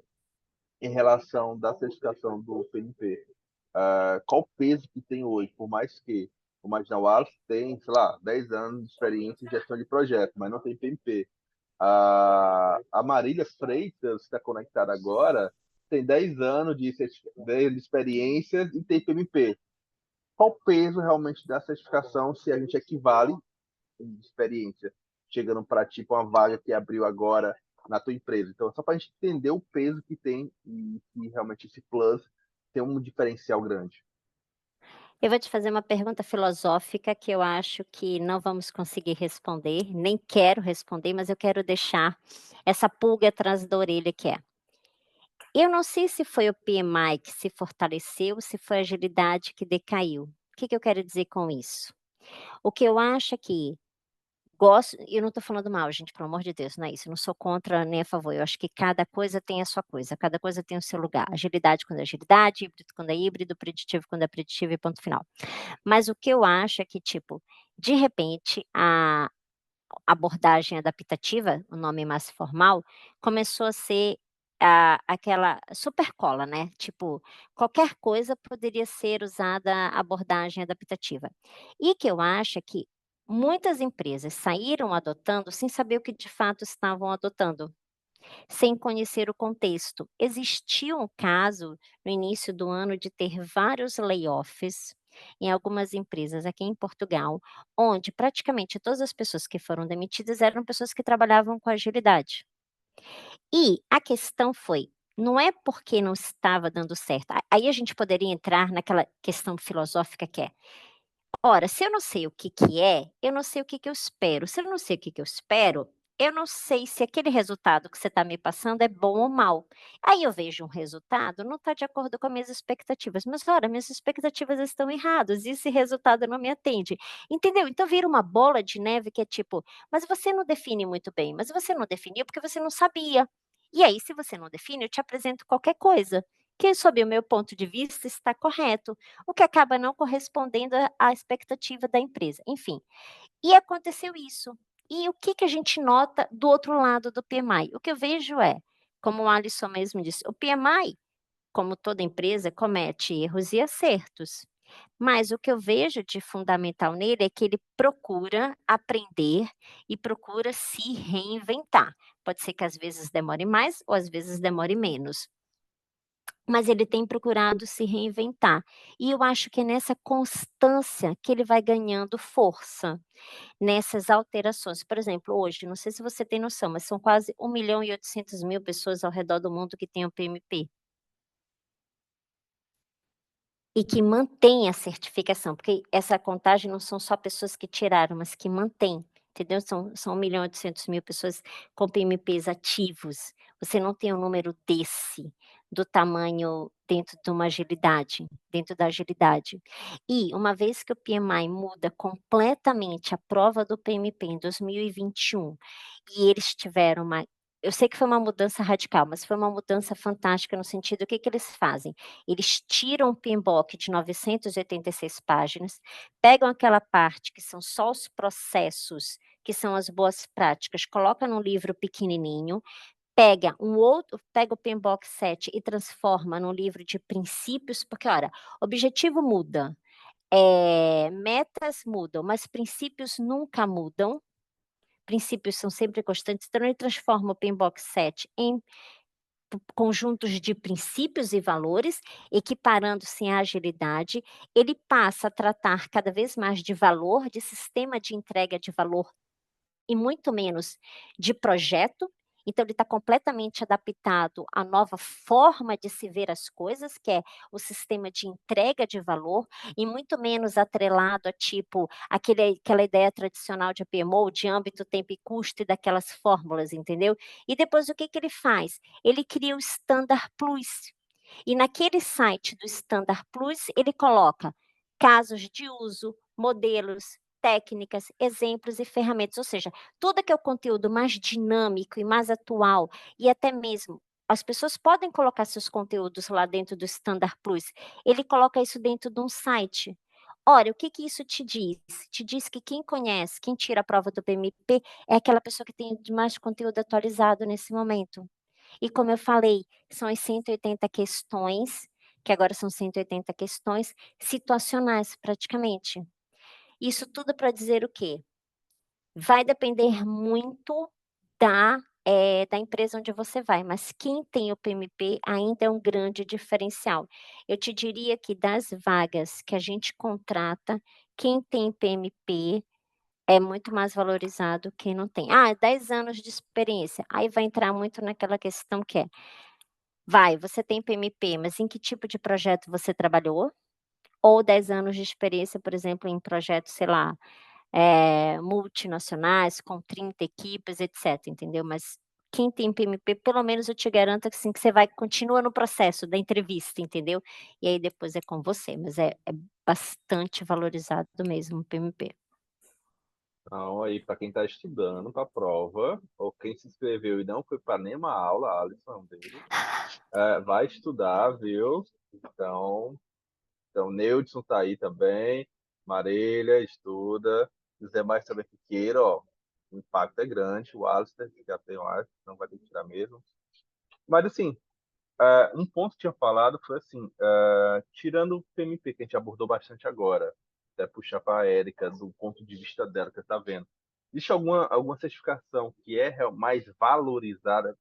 em relação da certificação do PMP? Qual o peso que tem hoje? Por mais que o Wallace tem, sei lá, 10 anos de experiência em gestão de projeto, mas não tem PMP. A Marília Freitas, que está conectada agora, tem 10 anos de experiência e tem PMP. Qual o peso realmente da certificação se a gente equivale em experiência, chegando para tipo uma vaga que abriu agora na tua empresa? Então, só para a gente entender o peso que tem e que realmente esse plus tem um diferencial grande. Eu vou te fazer uma pergunta filosófica que eu acho que não vamos conseguir responder, nem quero responder, mas eu quero deixar essa pulga atrás da orelha que é: eu não sei se foi o PMI que se fortaleceu, se foi a agilidade que decaiu. O que eu quero dizer com isso? O que eu acho é que eu não estou falando mal, gente, pelo amor de Deus, não é isso, eu não sou contra nem a favor, eu acho que cada coisa tem a sua coisa, cada coisa tem o seu lugar. Agilidade quando é agilidade, híbrido quando é híbrido, preditivo quando é preditivo e ponto final. Mas o que eu acho é que, tipo, de repente, a abordagem adaptativa, o nome mais formal, começou a ser aquela super cola, né, tipo, qualquer coisa poderia ser usada a abordagem adaptativa. E que eu acho é que muitas empresas saíram adotando sem saber o que de fato estavam adotando, sem conhecer o contexto. Existiu um caso no início do ano de ter vários layoffs em algumas empresas aqui em Portugal, onde praticamente todas as pessoas que foram demitidas eram pessoas que trabalhavam com agilidade. E a questão foi, não é porque não estava dando certo. Aí a gente poderia entrar naquela questão filosófica que é: ora, se eu não sei o que que é, eu não sei o que que eu espero. Se eu não sei o que que eu espero, eu não sei se aquele resultado que você está me passando é bom ou mal. Aí eu vejo um resultado, não está de acordo com as minhas expectativas, mas ora, minhas expectativas estão erradas e esse resultado não me atende. Entendeu? Então vira uma bola de neve que é tipo, mas você não define muito bem, mas você não definiu porque você não sabia. E aí, se você não define, eu te apresento qualquer coisa, que sob o meu ponto de vista está correto, o que acaba não correspondendo à expectativa da empresa, enfim. E aconteceu isso. E o que que a gente nota do outro lado do PMI? O que eu vejo é, como o Alisson mesmo disse, o PMI, como toda empresa, comete erros e acertos. Mas o que eu vejo de fundamental nele é que ele procura aprender e procura se reinventar. Pode ser que às vezes demore mais ou às vezes demore menos, mas ele tem procurado se reinventar. E eu acho que é nessa constância que ele vai ganhando força, nessas alterações. Por exemplo, hoje, não sei se você tem noção, mas são quase 1.800.000 pessoas ao redor do mundo que têm o PMP. e que mantém a certificação, porque essa contagem não são só pessoas que tiraram, mas que mantém, entendeu? São 1.800.000 pessoas com PMPs ativos. Você não tem um número desse, do tamanho dentro da agilidade. E uma vez que o PMI muda completamente a prova do PMP em 2021, e eles tiveram uma, eu sei que foi uma mudança radical, mas foi uma mudança fantástica no sentido, o que que eles fazem? Eles tiram o PMBOK de 986 páginas, pegam aquela parte que são só os processos, que são as boas práticas, coloca num livro pequenininho, pega o PMBOK 7 e transforma num livro de princípios, porque olha, objetivo muda, metas mudam, mas princípios nunca mudam, princípios são sempre constantes, então ele transforma o PMBOK 7 em conjuntos de princípios e valores, equiparando-se à agilidade, ele passa a tratar cada vez mais de valor, de sistema de entrega de valor e muito menos de projeto. Então ele está completamente adaptado à nova forma de se ver as coisas, que é o sistema de entrega de valor, e muito menos atrelado a tipo aquela ideia tradicional de PMO, de âmbito, tempo e custo e daquelas fórmulas, entendeu? E depois o que que ele faz? Ele cria o Standard Plus. E naquele site do Standard Plus, ele coloca casos de uso, modelos, técnicas, exemplos e ferramentas, ou seja, tudo que é o conteúdo mais dinâmico e mais atual, e até mesmo as pessoas podem colocar seus conteúdos lá dentro do Standard Plus. Ele coloca isso dentro de um site. Olha, o que que isso te diz? Te diz que quem conhece, quem tira a prova do PMP, é aquela pessoa que tem mais conteúdo atualizado nesse momento. E como eu falei, são as 180 questões, que agora são 180 questões situacionais praticamente. Isso tudo para dizer o quê? Vai depender muito da empresa onde você vai, mas quem tem o PMP ainda é um grande diferencial. Eu te diria que das vagas que a gente contrata, quem tem PMP é muito mais valorizado que quem não tem. 10 anos de experiência, aí vai entrar muito naquela questão que é, você tem PMP, mas em que tipo de projeto você trabalhou? Ou 10 anos de experiência, por exemplo, em projetos, sei lá, multinacionais, com 30 equipes, etc, entendeu? Mas quem tem PMP, pelo menos eu te garanto que, assim, que você continua no processo da entrevista, entendeu? E aí depois é com você, mas é bastante valorizado mesmo o PMP. Então, aí, para quem está estudando para a prova, ou quem se inscreveu e não foi para nenhuma aula, Alisson é um deles, vai estudar, viu? Então Neudson tá aí também, Marília estuda, os demais também que queiram, ó, o impacto é grande, o Alistair, que já tem o Alistair, não vai ter que tirar mesmo. Mas, assim, um ponto que tinha falado foi assim, tirando o PMP, que a gente abordou bastante agora, até puxar para a Érica, do ponto de vista dela, que você está vendo. Existe alguma certificação que é mais valorizada?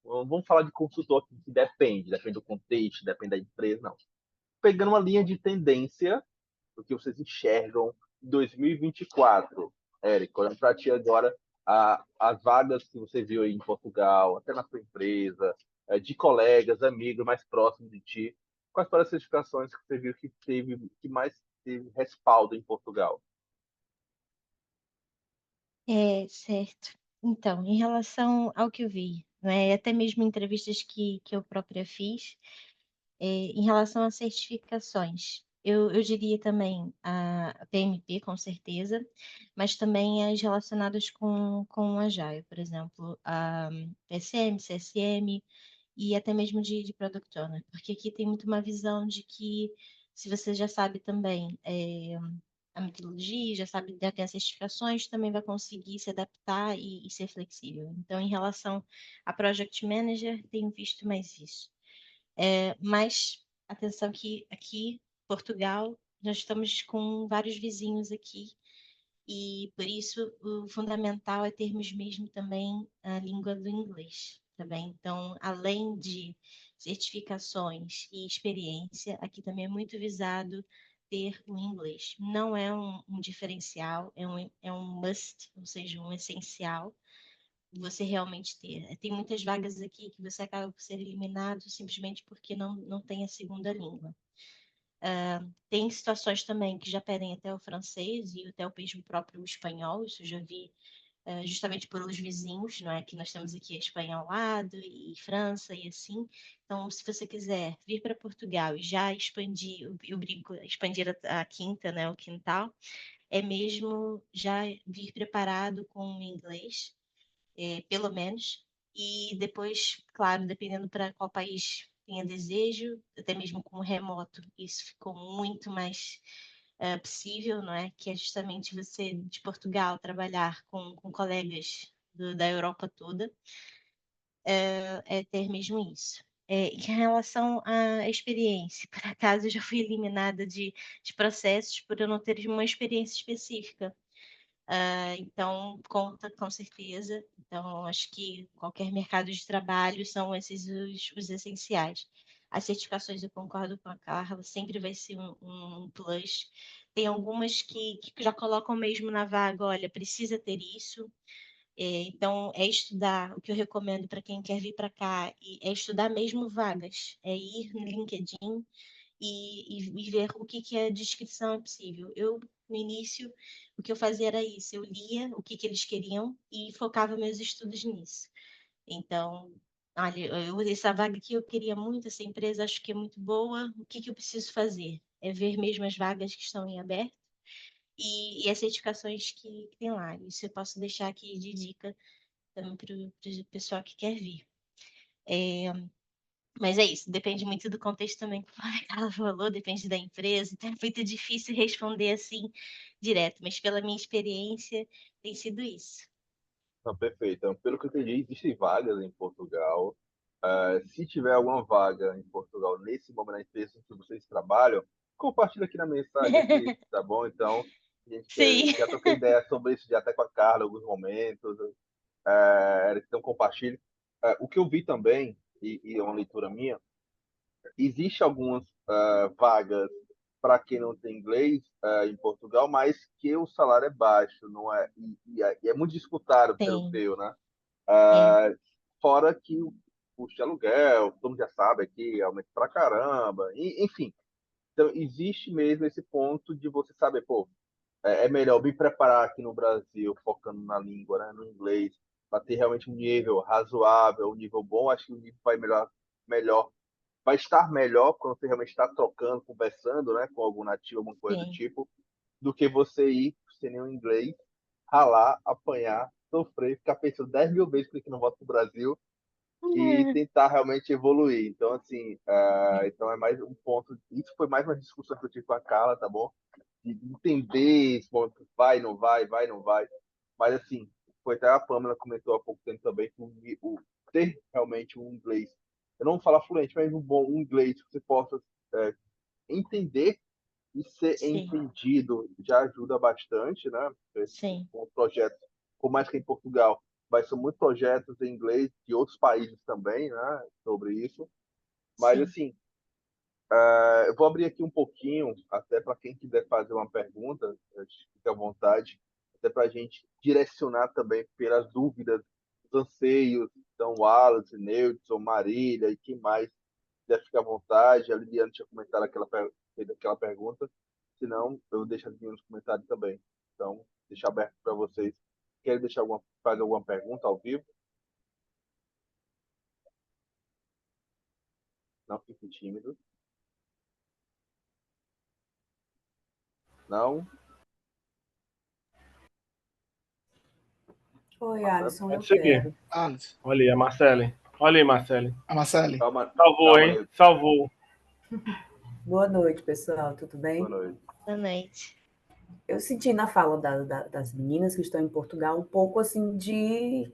Vamos falar de consultor, que depende do contexto, depende da empresa, não. Pegando uma linha de tendência, do que vocês enxergam em 2024, Érica, olhando para ti agora, as vagas que você viu aí em Portugal, até na sua empresa, de colegas, amigos mais próximos de ti, quais foram as certificações que você viu que mais teve respaldo em Portugal? Certo. Então, em relação ao que eu vi, não é, até mesmo entrevistas que eu própria fiz, em relação a certificações, eu diria também a PMP, com certeza, mas também as relacionadas com o Agile, por exemplo, a PSM, CSM e até mesmo de Product Owner, porque aqui tem muito uma visão de que se você já sabe também a metodologia, já tem as certificações, também vai conseguir se adaptar e ser flexível. Então, em relação a Project Manager, tenho visto mais isso. Mas, atenção que aqui, Portugal, nós estamos com vários vizinhos aqui e, por isso, o fundamental é termos mesmo também a língua do inglês, tá bem? Então, além de certificações e experiência, aqui também é muito visado ter o inglês. Não é um diferencial, é um must, ou seja, um essencial, você realmente ter. Tem muitas vagas aqui que você acaba por ser eliminado simplesmente porque não tem a segunda língua. Tem situações também que já pedem até o francês e até o mesmo próprio espanhol, isso eu já vi justamente por os vizinhos, não é? Que nós temos aqui a Espanha ao lado e França e assim. Então, se você quiser vir para Portugal e já expandir, eu brinco, expandir a quinta, né? O quintal, é mesmo já vir preparado com o inglês, pelo menos, e depois, claro, dependendo para qual país tenha desejo, até mesmo com o remoto, isso ficou muito mais possível, não é? Que é justamente você de Portugal trabalhar com colegas da Europa toda, é ter mesmo isso. Em relação à experiência, por acaso eu já fui eliminada de processos por eu não ter uma experiência específica. Então, conta com certeza. Então, acho que qualquer mercado de trabalho são esses os essenciais. As certificações, eu concordo com a Carla, sempre vai ser um plus. Tem algumas que já colocam mesmo na vaga, olha, precisa ter isso. Então, é estudar, o que eu recomendo para quem quer vir para cá, é estudar mesmo vagas, é ir no LinkedIn e ver o que é descrição é possível. Eu, no início, o que eu fazia era isso, eu lia o que eles queriam e focava meus estudos nisso. Então, olha, essa vaga que eu queria muito, essa empresa acho que é muito boa, o que eu preciso fazer? É ver mesmo as vagas que estão em aberto e as certificações que tem lá. Isso eu posso deixar aqui de dica também para o pessoal que quer vir. Mas é isso, depende muito do contexto também, como a Carla falou, depende da empresa, então é muito difícil responder assim direto, mas pela minha experiência tem sido isso. Não, perfeito. Então, pelo que eu entendi, existem vagas em Portugal. Se tiver alguma vaga em Portugal nesse momento na empresa que vocês trabalham, compartilha aqui na mensagem aqui, tá bom? Então, a gente Sim, já troquei ideia sobre isso já até com a Carla em alguns momentos. Então, compartilhe. O que eu vi também, e é uma leitura minha, existe algumas vagas para quem não tem inglês em Portugal, mas que o salário é baixo, não é? E é muito disputado pelo sim, teu, né? é, Fora que o custo de aluguel, todo mundo já sabe aqui, aumenta pra caramba, enfim. Então, existe mesmo esse ponto de você saber, pô, é melhor me preparar aqui no Brasil, focando na língua, né, no inglês, para ter realmente um nível razoável, um nível bom. Acho que o nível vai melhor, vai estar melhor quando você realmente está trocando, conversando, né, com algum nativo, alguma coisa do sim. tipo, do que você ir sem nenhum inglês, ralar, apanhar, sofrer, ficar pensando 10 mil vezes por que não volta para o Brasil e tentar realmente evoluir. Então, assim, então é mais um ponto. Isso foi mais uma discussão que eu tive com a Carla, tá bom? De entender esse ponto, vai, não vai, vai, não vai. Mas, assim, foi até a Pamela comentou há pouco tempo também que ter realmente um inglês, eu não vou falar fluente, mas um bom inglês que você possa é, entender e ser Sim, entendido já ajuda bastante, né? sim, Com projetos, por mais que em Portugal, vai ser muitos projetos em inglês de outros países também, né? Sobre isso. Mas, sim, assim, eu vou abrir aqui um pouquinho, até para quem quiser fazer uma pergunta, fique à vontade, até para a gente direcionar também pelas dúvidas, os anseios. Então, Wallace, Neudson, Marília e quem mais quiser ficar à vontade. A Liliana tinha comentado fez aquela pergunta, senão eu deixo aqui nos comentários também. Então, deixar aberto para vocês. Querem fazer alguma pergunta ao vivo? Não fique tímido. Não? Oi, Marcelo? Alisson, eu Pode seguir. quero. Alice, Olha aí, a Marcele. Olha aí, Marcele. a Marcele. Calma, Salvou, calma, hein? Neudson. Salvou. Boa noite, pessoal, tudo Boa bem? noite. boa noite. Eu senti na fala das meninas que estão em Portugal um pouco assim de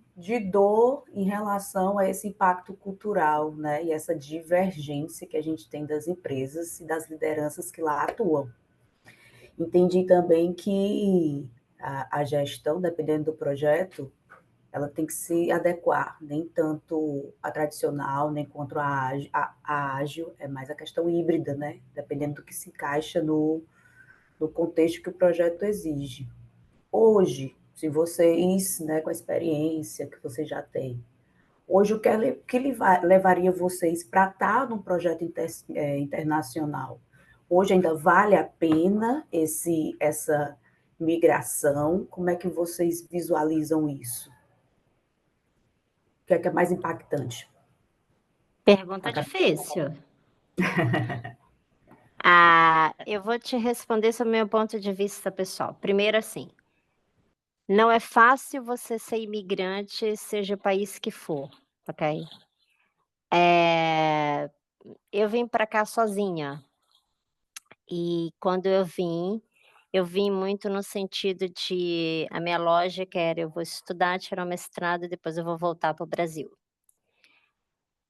dor em relação a esse impacto cultural, né? E essa divergência que a gente tem das empresas e das lideranças que lá atuam. Entendi também que a gestão, dependendo do projeto, ela tem que se adequar, nem tanto a tradicional, nem quanto a ágil, é mais a questão híbrida, né? Dependendo do que se encaixa no contexto que o projeto exige. Hoje, se vocês, né, com a experiência que vocês já têm, hoje o que levaria vocês para estar num projeto internacional? Hoje ainda vale a pena essa migração? Como é que vocês visualizam isso? O que é mais impactante? Pergunta difícil. Eu vou te responder sobre o meu ponto de vista pessoal. Primeiro, assim, não é fácil você ser imigrante, seja o país que for, ok? Eu vim para cá sozinha. E quando eu vim muito no sentido de a minha lógica era: eu vou estudar, tirar um mestrado e depois eu vou voltar para o Brasil.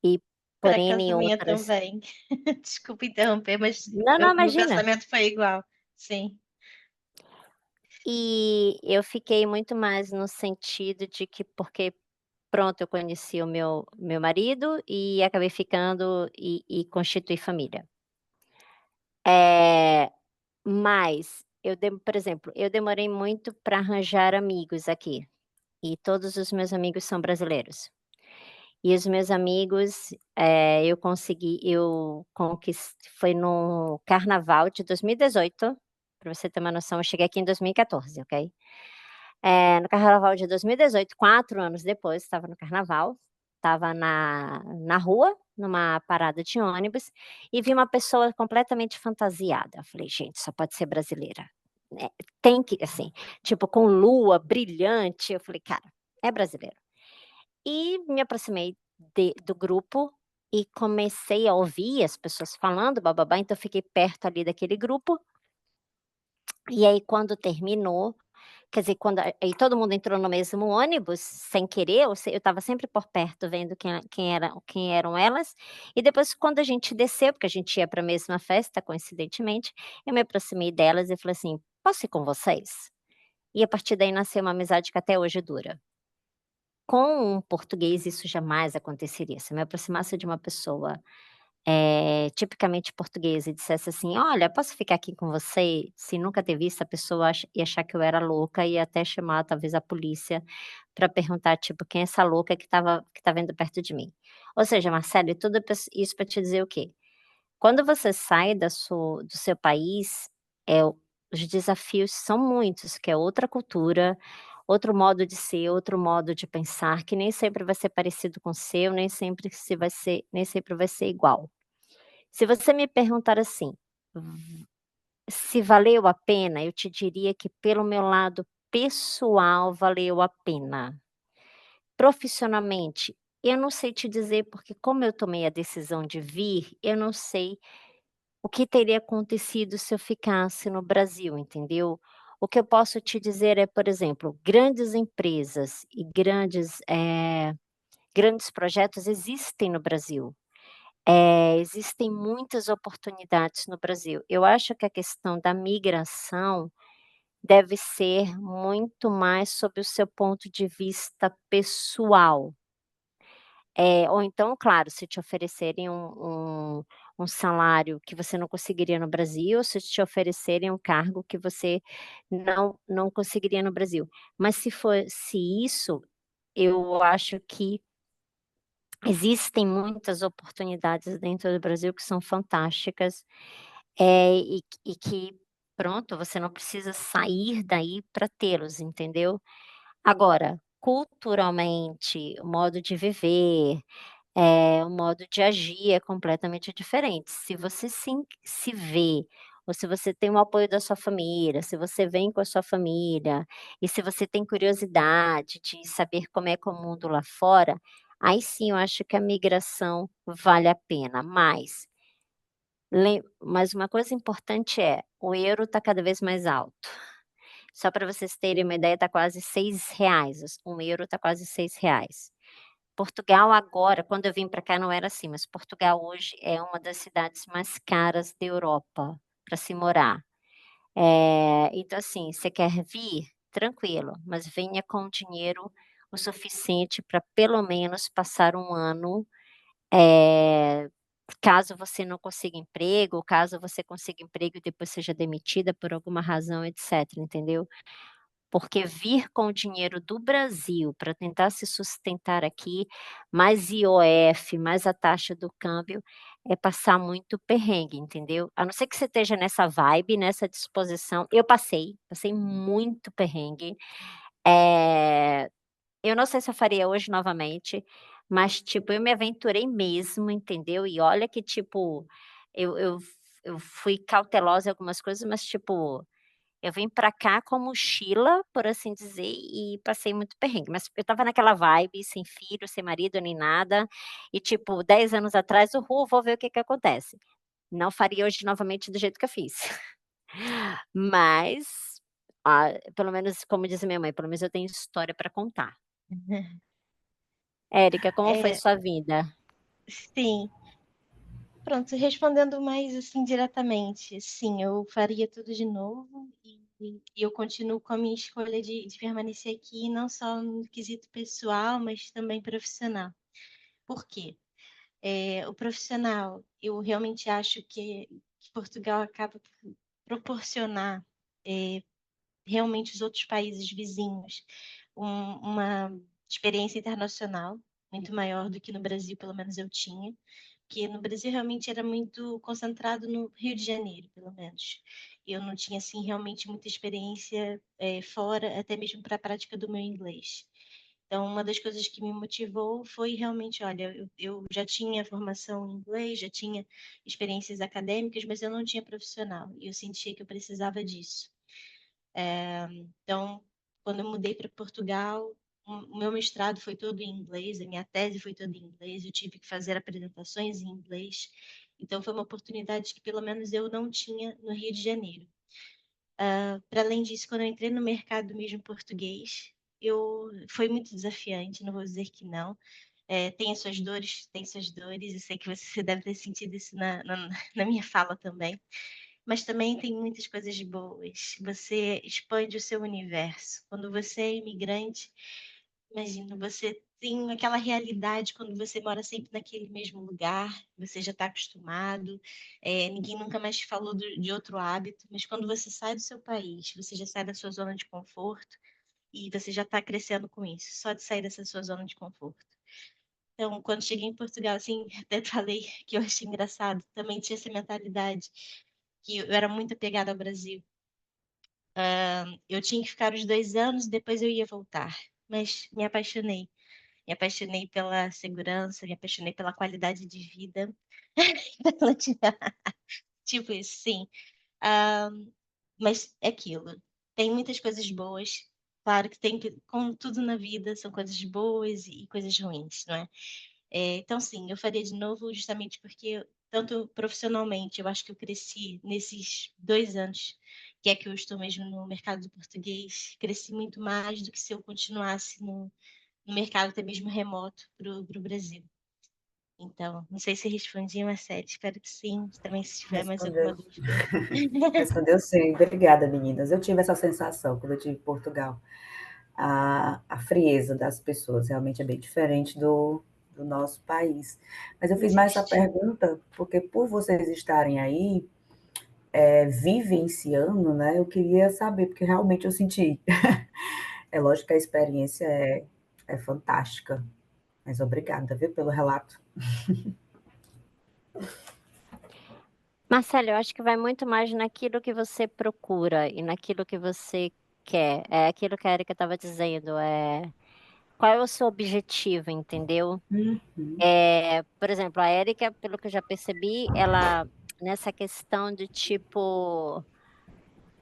E Por porém acaso em a minha outras. também. Desculpa interromper, mas Não, não, o meu imagina. pensamento foi igual. Sim. E eu fiquei muito mais no sentido de que porque, pronto, eu conheci o meu marido e acabei ficando e constituí família. Mas por exemplo, eu demorei muito para arranjar amigos aqui, e todos os meus amigos são brasileiros. E os meus amigos, eu conquistei foi no carnaval de 2018, para você ter uma noção, eu cheguei aqui em 2014, ok? No carnaval de 2018, 4 anos depois, estava no carnaval, estava na rua, numa parada de ônibus, e vi uma pessoa completamente fantasiada. Eu falei: "Gente, só pode ser brasileira, né, tem que", assim, tipo, com lua brilhante, eu falei: "Cara, é brasileiro". E me aproximei do grupo e comecei a ouvir as pessoas falando, "bá-bá-bá", então eu fiquei perto ali daquele grupo. E aí quando terminou, quer dizer, aí todo mundo entrou no mesmo ônibus, sem querer, eu estava sempre por perto vendo quem eram elas, e depois quando a gente desceu, porque a gente ia para a mesma festa, coincidentemente, eu me aproximei delas e falei assim: "Posso ir com vocês?". E a partir daí nasceu uma amizade que até hoje dura. Com um português isso jamais aconteceria. Se eu me aproximasse de uma pessoa, tipicamente portuguesa e dissesse assim: "Olha, posso ficar aqui com você?", se nunca ter visto, a pessoa ia achar que eu era louca e ia até chamar talvez a polícia para perguntar, tipo: "Quem é essa louca que tá vindo perto de mim?". Ou seja, Marcelo, e tudo isso para te dizer o quê? Quando você sai do seu país, os desafios são muitos, que é outra cultura, outro modo de ser, outro modo de pensar, que nem sempre vai ser parecido com o seu, nem sempre vai ser igual. Se você me perguntar assim, se valeu a pena, eu te diria que pelo meu lado pessoal valeu a pena. Profissionalmente, eu não sei te dizer, porque como eu tomei a decisão de vir, eu não sei o que teria acontecido se eu ficasse no Brasil, entendeu? O que eu posso te dizer é, por exemplo, grandes empresas e grandes projetos existem no Brasil. Existem muitas oportunidades no Brasil. Eu acho que a questão da migração deve ser muito mais sob o seu ponto de vista pessoal. Ou então, claro, se te oferecerem um salário que você não conseguiria no Brasil, se te oferecerem um cargo que você não conseguiria no Brasil. Mas se isso, eu acho que existem muitas oportunidades dentro do Brasil que são fantásticas, e que, pronto, você não precisa sair daí para tê-los, entendeu? Agora, culturalmente, o modo de viver, o modo de agir é completamente diferente. Se você se vê, ou se você tem o apoio da sua família, se você vem com a sua família, e se você tem curiosidade de saber como é que é o mundo lá fora, aí sim eu acho que a migração vale a pena. Mas uma coisa importante é, o euro está cada vez mais alto. Só para vocês terem uma ideia, está quase R$ 6, um euro está quase R$ 6. Portugal agora, quando eu vim para cá não era assim, mas Portugal hoje é uma das cidades mais caras da Europa para se morar. Então assim, você quer vir? Tranquilo, mas venha com dinheiro o suficiente para pelo menos passar um ano, caso você não consiga emprego, caso você consiga emprego e depois seja demitida por alguma razão, etc, entendeu? Porque vir com o dinheiro do Brasil para tentar se sustentar aqui, mais IOF, mais a taxa do câmbio, é passar muito perrengue, entendeu? A não ser que você esteja nessa vibe, nessa disposição. Eu passei muito perrengue. Eh, eu não sei se eu faria hoje novamente, mas, tipo, eu me aventurei mesmo, entendeu? E olha que, tipo, eu fui cautelosa em algumas coisas, mas, tipo, eu vim pra cá com mochila, por assim dizer, e passei muito perrengue, mas eu estava naquela vibe, sem filho, sem marido, nem nada, e tipo, 10 anos atrás, uhul, vou ver o que que acontece. Não faria hoje novamente do jeito que eu fiz. Mas, pelo menos, como diz a minha mãe, pelo menos eu tenho história para contar. Érica, como foi É, sua vida? sim. Pronto, respondendo mais assim diretamente, sim, eu faria tudo de novo e eu continuo com a minha escolha de permanecer aqui, não só no quesito pessoal, mas também profissional. Por quê? O profissional, eu realmente acho que Portugal acaba por proporcionar realmente os outros países vizinhos uma experiência internacional muito maior do que no Brasil, pelo menos eu tinha, porque no Brasil realmente era muito concentrado no Rio de Janeiro, pelo menos. Eu não tinha assim realmente muita experiência fora, até mesmo para a prática do meu inglês. Então, uma das coisas que me motivou foi realmente, olha, eu já tinha formação em inglês, já tinha experiências acadêmicas, mas eu não tinha profissional, e eu sentia que eu precisava disso. Então, quando eu mudei para Portugal, o meu mestrado foi todo em inglês, a minha tese foi toda em inglês, eu tive que fazer apresentações em inglês. Então, foi uma oportunidade que pelo menos eu não tinha no Rio de Janeiro. Para além disso, quando eu entrei no mercado mesmo português, foi muito desafiante, não vou dizer que não. Tem suas dores, e sei que você deve ter sentido isso na minha fala também. Mas também tem muitas coisas boas. Você expande o seu universo. Quando você é imigrante, imagina, você tem aquela realidade quando você mora sempre naquele mesmo lugar, você já está acostumado, ninguém nunca mais te falou de outro hábito, mas quando você sai do seu país, você já sai da sua zona de conforto e você já está crescendo com isso, só de sair dessa sua zona de conforto. Então, quando cheguei em Portugal, assim, até falei que eu achei engraçado, também tinha essa mentalidade que eu era muito apegada ao Brasil. Eu tinha que ficar os 2 anos, depois eu ia voltar. Mas me apaixonei. Me apaixonei pela segurança, me apaixonei pela qualidade de vida. Tipo isso, sim. Ah, mas é aquilo. Tem muitas coisas boas. Claro que tem, como tudo na vida, são coisas boas e coisas ruins, não é? Então, sim, eu faria de novo justamente porque, tanto profissionalmente, eu acho que eu cresci nesses 2 anos, que é que eu estou mesmo no mercado do português, cresci muito mais do que se eu continuasse no mercado até mesmo remoto para o Brasil. Então, não sei se respondi, Marcelo, espero que sim. Também, se tiver mais alguma Respondeu. dúvida. Respondeu sim. Obrigada, meninas. Eu tive essa sensação quando eu estive em Portugal. A frieza das pessoas realmente é bem diferente do nosso país. Mas eu fiz mais essa Existe. pergunta porque, por vocês estarem aí, vivenciando, né, eu queria saber, porque realmente eu senti. É lógico que a experiência é fantástica, mas obrigada, viu, pelo relato. Marcelo, eu acho que vai muito mais naquilo que você procura e naquilo que você quer. É aquilo que a Erika estava dizendo, qual é o seu objetivo, entendeu? Uhum. Por exemplo, a Erika, pelo que eu já percebi, ela nessa questão de tipo,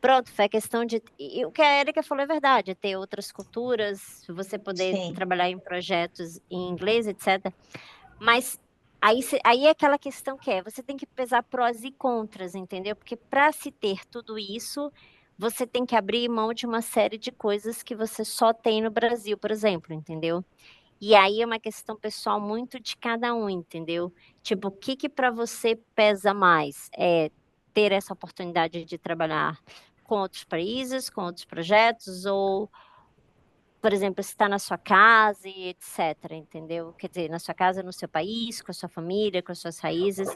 pronto, foi a questão de e o que a Erika falou é verdade, ter outras culturas, você poder Sim, trabalhar em projetos em inglês, etc. Mas aí é aquela questão que você tem que pesar prós e contras, entendeu? Porque para se ter tudo isso, você tem que abrir mão de uma série de coisas que você só tem no Brasil, por exemplo, entendeu? E aí é uma questão pessoal muito de cada um, entendeu? Tipo, o que que para você pesa mais? É ter essa oportunidade de trabalhar com outros países, com outros projetos, ou, por exemplo, estar na sua casa e etc, entendeu? Quer dizer, na sua casa, no seu país, com a sua família, com as suas raízes.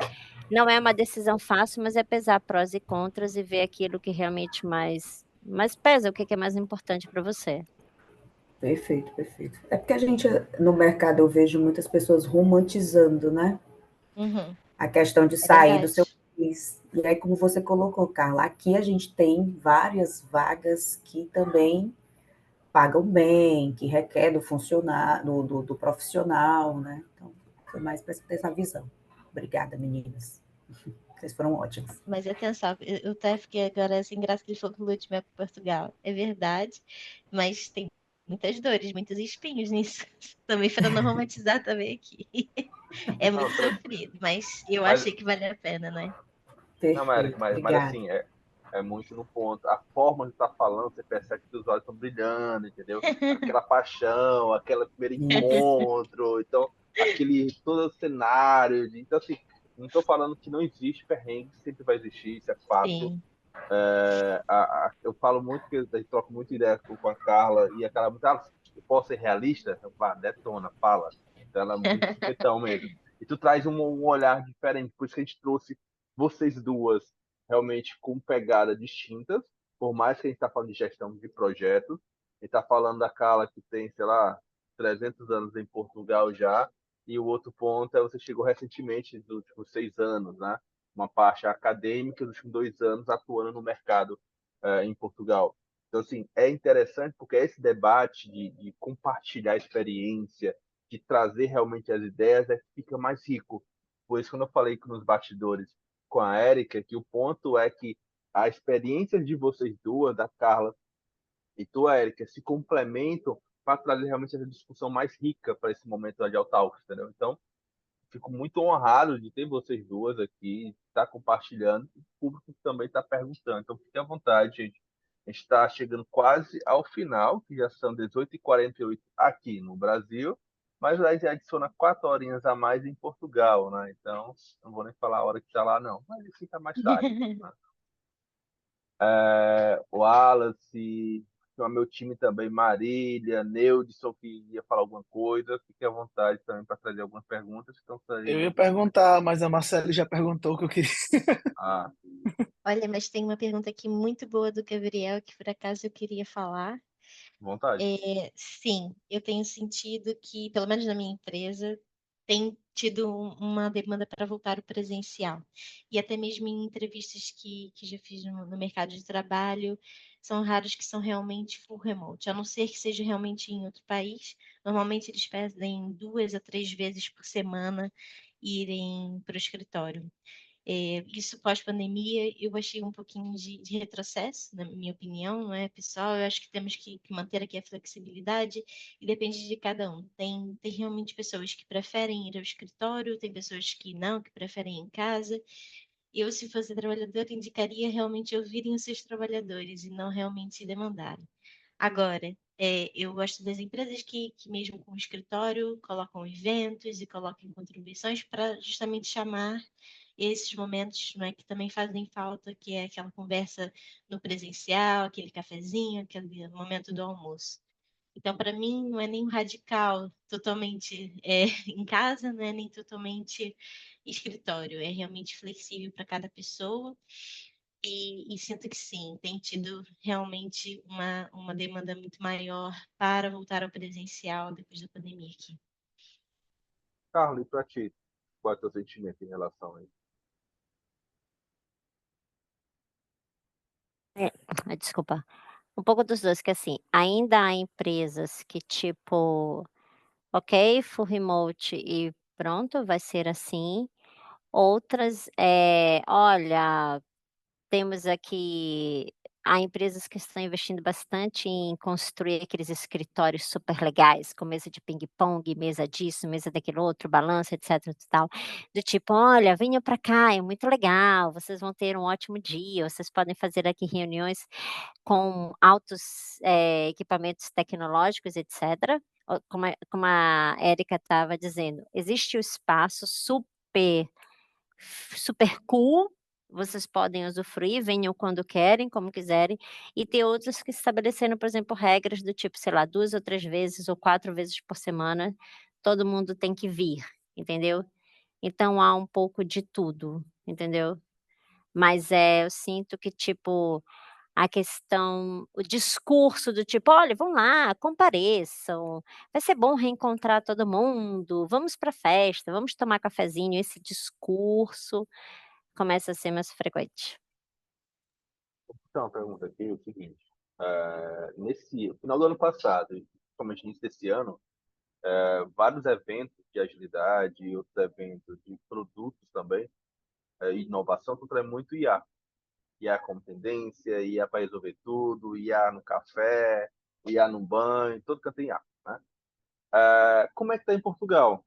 Não é uma decisão fácil, mas é pesar prós e contras e ver aquilo que realmente mais pesa, o que que é mais importante para você. Perfeito, perfeito. É porque a gente, no mercado, eu vejo muitas pessoas romantizando, né? uhum, A questão de É sair do seu verdade. país. E aí, como você colocou, Carla, aqui a gente tem várias vagas que também pagam bem, que requer do funcionário, do profissional, né? Então, foi mais para ter essa visão. Obrigada, meninas. Vocês foram ótimas. Mas atenção, eu até fiquei agora assim, graças que ele falou que o último é para Portugal. É verdade, mas tem muitas dores, muitos espinhos nisso. Também para não romantizar também aqui. É Não, muito sofrido, mas eu mas, achei que vale a pena, né? não, Érica, Perfeito, mas obrigada. assim, é muito no ponto. A forma de estar falando, você percebe que os olhos estão brilhando, entendeu? Aquela paixão, aquele primeiro Isso. encontro, então, todo o cenário. Então, assim, não estou falando que não existe perrengue, sempre vai existir, isso é fato. Sim. Eu falo muito que a gente troca muita ideia com a Carla, e a Carla muito, eu posso ser realista? Eu falo, detona, fala. Então ela é muito supetão mesmo. E tu traz um olhar diferente, por isso que a gente trouxe vocês duas realmente com pegada distintas, por mais que a gente está falando de gestão de projetos, a gente está falando da Carla que tem, sei lá, 300 anos em Portugal já, e o outro ponto é você chegou recentemente, dos últimos 6 anos, né? Uma parte acadêmica dos últimos 2 anos atuando no mercado em Portugal. Então, assim, é interessante porque esse debate de compartilhar a experiência, de trazer realmente as ideias, é que fica mais rico. Por isso, quando eu falei nos bastidores com a Érica, que o ponto é que a experiência de vocês duas, da Carla e tu, Érica, se complementam para trazer realmente essa discussão mais rica para esse momento de Altalks, entendeu? Então, fico muito honrado de ter vocês duas aqui, estar compartilhando, e o público também está perguntando. Então, fique à vontade, gente. A gente está chegando quase ao final, que já são 18h48 aqui no Brasil, mas aí já adiciona 4 horinhas a mais em Portugal, né? Então, não vou nem falar a hora que está lá, não, mas fica mais tarde. Né? O Wallace, o meu time também, Marília, Neudson, que ia falar alguma coisa, fique à vontade também para trazer algumas perguntas que estão Eu ia saindo. perguntar, mas a Marcela já perguntou o que eu queria. Ah, Olha, mas tem uma pergunta aqui muito boa do Gabriel, que por acaso eu queria falar. vontade. Sim, eu tenho sentido que, pelo menos na minha empresa, tem tido uma demanda para voltar ao presencial. E até mesmo em entrevistas que já fiz no mercado de trabalho, são raros que são realmente full remote, a não ser que seja realmente em outro país. Normalmente eles pedem 2 a 3 vezes por semana irem para o escritório. Isso pós-pandemia, eu achei um pouquinho de retrocesso, na minha opinião, não é, pessoal? Eu acho que temos que manter aqui a flexibilidade e depende de cada um. Tem realmente pessoas que preferem ir ao escritório, tem pessoas que não, que preferem ir em casa. Eu, se fosse trabalhador, indicaria realmente ouvirem os seus trabalhadores e não realmente demandarem. Agora, eu gosto das empresas que mesmo com o escritório, colocam eventos e colocam contribuições para justamente chamar esses momentos, não é, que também fazem falta, que é aquela conversa no presencial, aquele cafezinho, aquele momento do almoço. Então, para mim, não é nem um radical totalmente em casa, não é nem totalmente escritório, é realmente flexível para cada pessoa. E sinto que sim, tem tido realmente uma demanda muito maior para voltar ao presencial depois da pandemia aqui. Carlos, e para ti, qual é o teu sentimento em relação a isso? Desculpa. Um pouco dos dois, que assim, ainda há empresas que tipo, ok, full remote e pronto, vai ser assim. Outras, olha, temos aqui há empresas que estão investindo bastante em construir aqueles escritórios super legais, com mesa de ping-pong, mesa disso, mesa daquele outro, balanço, etc e tal. Do tipo: "Olha, venham para cá, é muito legal, vocês vão ter um ótimo dia, vocês podem fazer aqui reuniões com altos, equipamentos tecnológicos, etc". Como a Érica estava dizendo, existe o espaço super cool, vocês podem usufruir, venham quando querem, como quiserem, e tem outros que estabeleceram, por exemplo, regras do tipo, sei lá, 2 ou 3 vezes ou 4 vezes por semana, todo mundo tem que vir, entendeu? Então há um pouco de tudo, entendeu? Mas, eu sinto que, tipo, a questão, o discurso do tipo: "Olha, vão lá, compareçam, vai ser bom reencontrar todo mundo, vamos para a festa, vamos tomar cafezinho", esse discurso começa a ser mais frequente. Então, uma pergunta aqui, é o seguinte, nesse final do ano passado, e principalmente início desse ano, vários eventos de agilidade e outros eventos de produtos também, e inovação, contra muito IA. IA como tendência, IA para resolver tudo, IA no café, IA no banho, todo canto tem IA, né? Como é que está em Portugal?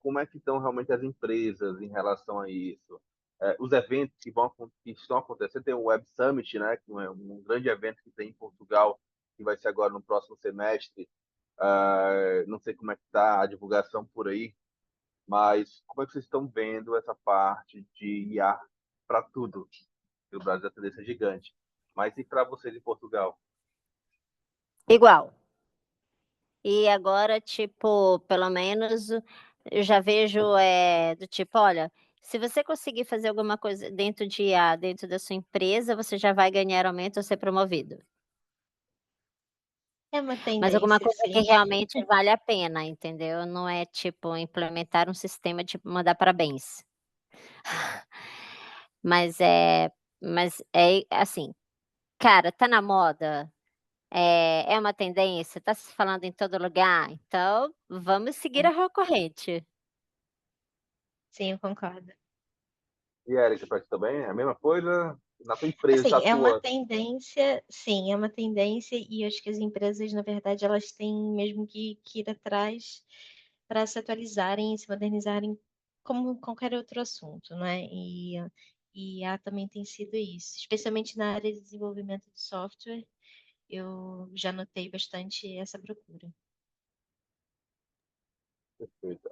Como é que estão realmente as empresas em relação a isso? Os eventos que estão acontecendo, tem o Web Summit, né, que é um grande evento que tem em Portugal, que vai ser agora no próximo semestre. Não sei como é que está a divulgação por aí, mas como é que vocês estão vendo essa parte de IA para tudo? O Brasil é a tendência gigante. Mas e para vocês em Portugal? Igual. E agora, tipo, pelo menos eu já vejo, do tipo: "Olha, se você conseguir fazer alguma coisa dentro de IA, dentro da sua empresa, você já vai ganhar aumento ou ser promovido". É uma Mas alguma tendência, coisa que sim. realmente vale a pena, entendeu? Não é tipo implementar um sistema de mandar parabéns. Mas é assim, cara, tá na moda, é uma tendência, tá se falando em todo lugar, então vamos seguir a corrente. Sim, eu concordo. E Érica, para ti também é a mesma coisa? Na tua empresa, Assim, a é uma tua. tendência, sim, é uma tendência e acho que as empresas, na verdade, elas têm mesmo que ir atrás para se atualizarem e se modernizarem como qualquer outro assunto, não é? E IA também tem sido isso, especialmente na área de desenvolvimento de software, eu já notei bastante essa procura. Perfeito.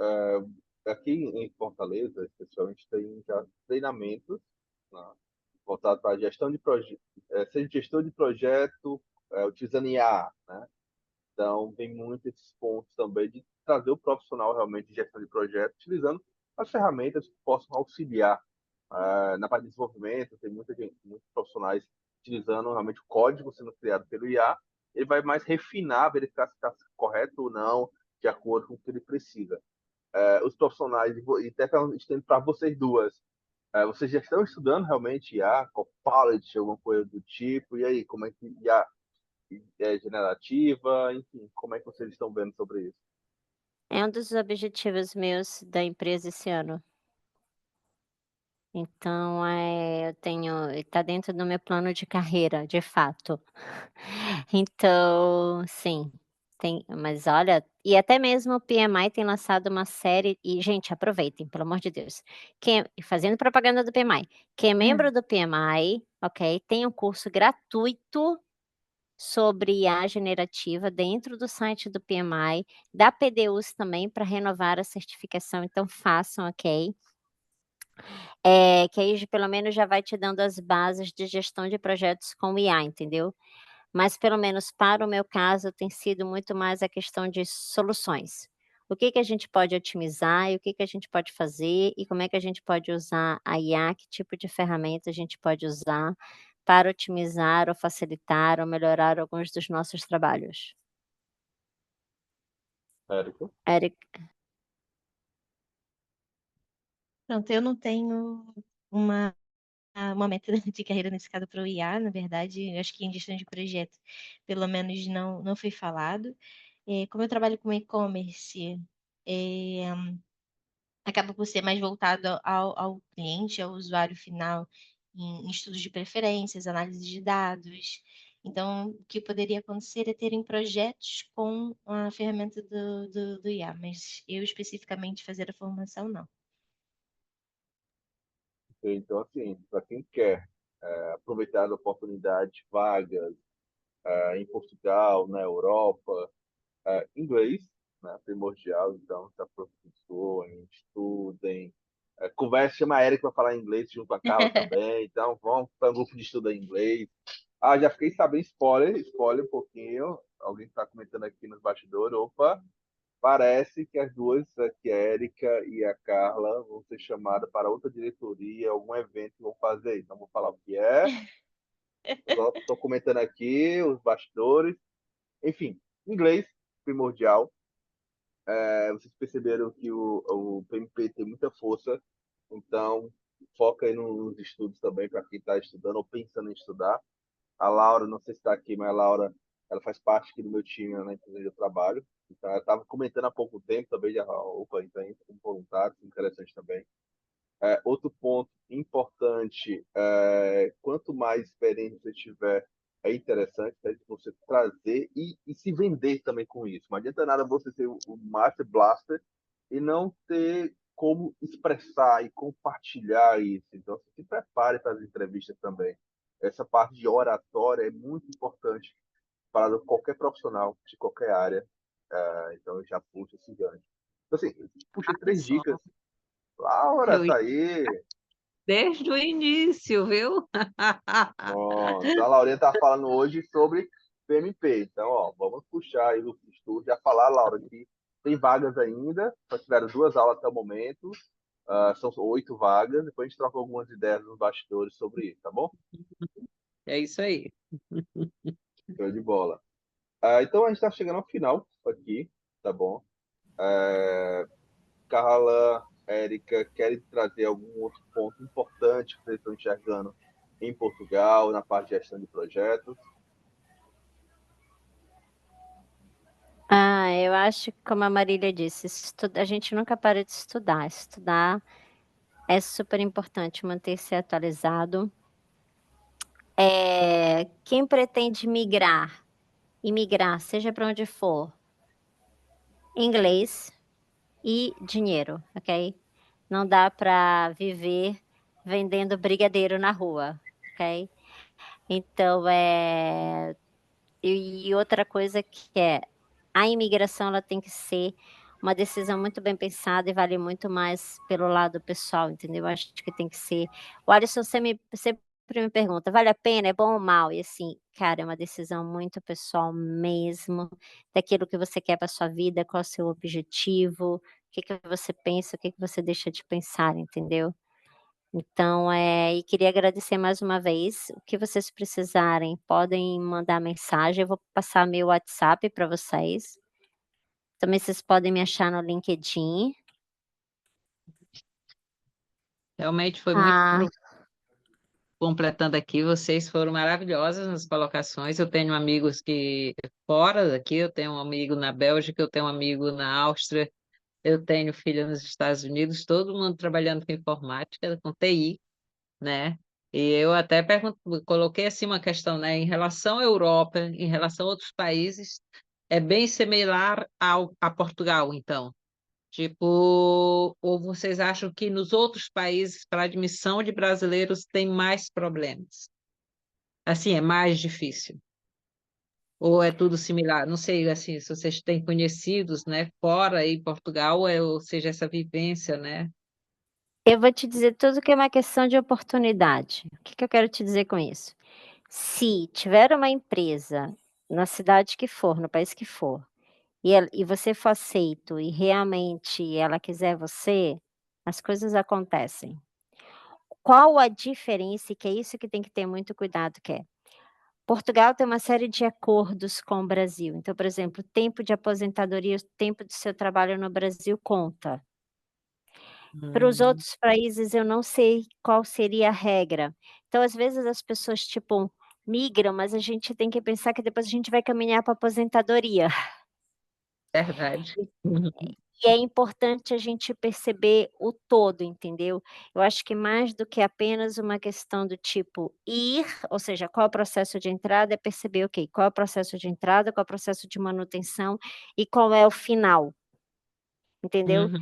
Aqui em Fortaleza, especialmente, tem já treinamentos, né, voltados para gestão de projeto, seja gestor de projeto, utilizando IA, né? Então, tem muito esses pontos também de trazer o profissional realmente de gestão de projeto, utilizando as ferramentas que possam auxiliar. Na parte de desenvolvimento, tem muita gente, muitos profissionais utilizando realmente o código sendo criado pelo IA. Ele vai mais refinar, verificar se está correto ou não, de acordo com o que ele precisa. Os profissionais, e até estendo para vocês duas, vocês já estão estudando realmente IA, Copilot, alguma coisa do tipo, e aí, como é que IA é generativa, enfim, como é que vocês estão vendo sobre isso? É um dos objetivos meus da empresa esse ano. Então, eu tenho está dentro do meu plano de carreira, de fato. Então, sim, tem mas olha, e até mesmo o PMI tem lançado uma série e gente, aproveitem, pelo amor de Deus. Fazendo propaganda do PMI, quem é membro do PMI, ok, tem um curso gratuito sobre IA generativa dentro do site do PMI, da PDUs também para renovar a certificação, então façam, ok. Que aí pelo menos já vai te dando as bases de gestão de projetos com IA, entendeu. Mas pelo menos para o meu caso tem sido muito mais a questão de soluções. O que que a gente pode otimizar e o que que a gente pode fazer e como é que a gente pode usar a IA, que tipo de ferramenta a gente pode usar para otimizar ou facilitar ou melhorar alguns dos nossos trabalhos. Érico? Eric, Pronto, eu não tenho uma uma meta de carreira nesse caso para o IA, na verdade, eu acho que em gestão de projeto, pelo menos não foi falado. Como eu trabalho com e-commerce, eh, acaba por ser mais voltado ao cliente, ao usuário final, em estudos de preferências, análise de dados. Então, o que poderia acontecer é terem projetos com a ferramenta do IA, mas eu especificamente fazer a formação, não. Então, assim, para quem quer aproveitar as oportunidades vagas em Portugal, na Europa, inglês, né, primordial, então se aperfeiçoem, estudem, converse, chama a Eric para falar inglês junto com a Carla também, então vamos para um grupo de estudo em inglês. Já fiquei sabendo, spoiler um pouquinho, alguém está comentando aqui nos bastidores, opa, parece que as duas, que a Érica e a Carla, vão ser chamadas para outra diretoria, algum evento que vão fazer. Então, vou falar o que é. Só estou comentando aqui os bastidores. Enfim, inglês primordial. Vocês perceberam que o PMP tem muita força, então foca aí nos estudos também para quem está estudando ou pensando em estudar. A Laura, não sei se está aqui, mas a Laura, ela faz parte aqui do meu time na empresa de trabalho. Então, ela estava comentando há pouco tempo também, de, opa, então, como voluntário, interessante também. Outro ponto importante, quanto mais experiência você tiver, é interessante, né, de você trazer e se vender também com isso. Não adianta nada você ser o Master Blaster e não ter como expressar e compartilhar isso. Então, se prepare para as entrevistas também. Essa parte de oratória é muito importante para qualquer profissional de qualquer área. Então, eu já puxo esse gancho. Então, assim, puxei Olha 3 só, dicas. Laura, eu ia tá aí. desde o início, viu? Pronto. A Laurinha tá falando hoje sobre PMP. Então, ó, vamos puxar aí o estudo. Já falar, Laura, que tem vagas ainda. Só tiveram 2 aulas até o momento. São 8 vagas. Depois a gente troca algumas ideias nos bastidores sobre isso, tá bom? É isso aí. Show de bola. Então a gente está chegando ao final aqui, tá bom? Carla, Érica, querem trazer algum outro ponto importante que vocês estão enxergando em Portugal, na parte de gestão de projetos? Eu acho que, como a Marília disse, a gente nunca para de estudar. Estudar é super importante, manter-se atualizado. Quem pretende imigrar, seja para onde for, inglês e dinheiro, ok? Não dá para viver vendendo brigadeiro na rua, ok? Então, e outra coisa que a imigração, ela tem que ser uma decisão muito bem pensada e vale muito mais pelo lado pessoal, entendeu? Acho que tem que ser. O Alisson sempre me pergunta, vale a pena, é bom ou mal? E assim, cara, é uma decisão muito pessoal mesmo, daquilo que você quer para sua vida, qual é o seu objetivo, o que que você pensa, o que que você deixa de pensar, entendeu? Então, e queria agradecer mais uma vez. O que vocês precisarem, podem mandar mensagem. Eu vou passar meu WhatsApp para vocês. Também vocês podem me achar no LinkedIn. Realmente foi muito Ah, completando aqui, vocês foram maravilhosas nas colocações. Eu tenho amigos que fora daqui, eu tenho um amigo na Bélgica, eu tenho um amigo na Áustria, eu tenho filha nos Estados Unidos, todo mundo trabalhando com informática, com TI, né? E eu até coloquei assim uma questão, né? Em relação à Europa, em relação a outros países, é bem similar a Portugal, então. Tipo, ou vocês acham que nos outros países, para admissão de brasileiros, tem mais problemas? Assim, é mais difícil? Ou é tudo similar? Não sei, assim, se vocês têm conhecidos, né, fora aí Portugal, ou seja, essa vivência, né? eu vou te dizer tudo que é uma questão de oportunidade. O que que eu quero te dizer com isso? Se tiver uma empresa na cidade que for, no país que for, e você for aceito e realmente ela quiser você, as coisas acontecem. Qual a diferença, e que é isso que tem que ter muito cuidado, que é, Portugal tem uma série de acordos com o Brasil. Então, por exemplo, o tempo de aposentadoria, o tempo do seu trabalho no Brasil conta. Para os Hum, outros países, eu não sei qual seria a regra. Então, às vezes, as pessoas, tipo, migram, mas a gente tem que pensar que depois a gente vai caminhar para aposentadoria. verdade. E é importante a gente perceber o todo, entendeu? Eu acho que mais do que apenas uma questão do tipo ir, ou seja, qual é o processo de entrada, é perceber, ok, qual é o processo de entrada, qual é o processo de manutenção e qual é o final, entendeu? Uhum,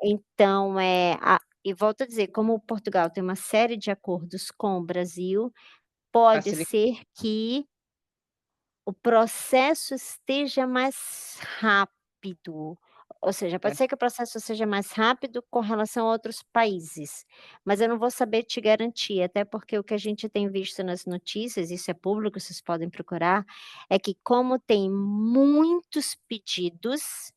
Então, e volto a dizer, como Portugal tem uma série de acordos com o Brasil, pode facilita. ser que o processo esteja mais rápido, ou seja, pode ser que o processo seja mais rápido com relação a outros países, mas eu não vou saber te garantir, até porque o que a gente tem visto nas notícias, isso é público, vocês podem procurar, é que como tem muitos pedidos,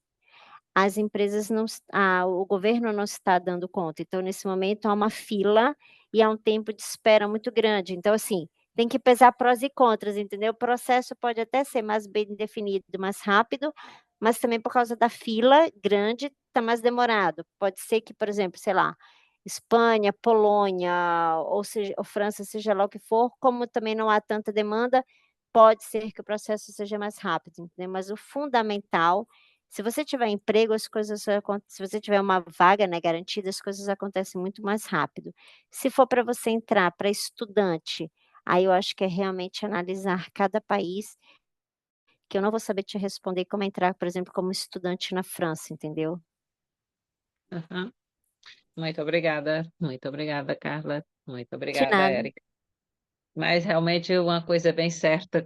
as empresas não es o governo não está dando conta, então nesse momento há uma fila e há um tempo de espera muito grande, então assim, tem que pesar prós e contras, entendeu? O processo pode até ser mais bem definido, mais rápido, mas também por causa da fila grande, está mais demorado. Pode ser que, por exemplo, sei lá, Espanha, Polônia, ou seja, ou França, seja lá o que for, como também não há tanta demanda, pode ser que o processo seja mais rápido, entendeu? Mas o fundamental, se você tiver emprego, as coisas se você tiver uma vaga, né, garantida, as coisas acontecem muito mais rápido. Se for para você entrar para estudante, aí eu acho que é realmente analisar cada país, que eu não vou saber te responder como entrar, por exemplo, como estudante na França, entendeu? Aham. Muito obrigada, Carla. Muito De obrigada, nada. Érica. Mas realmente uma coisa é bem certa,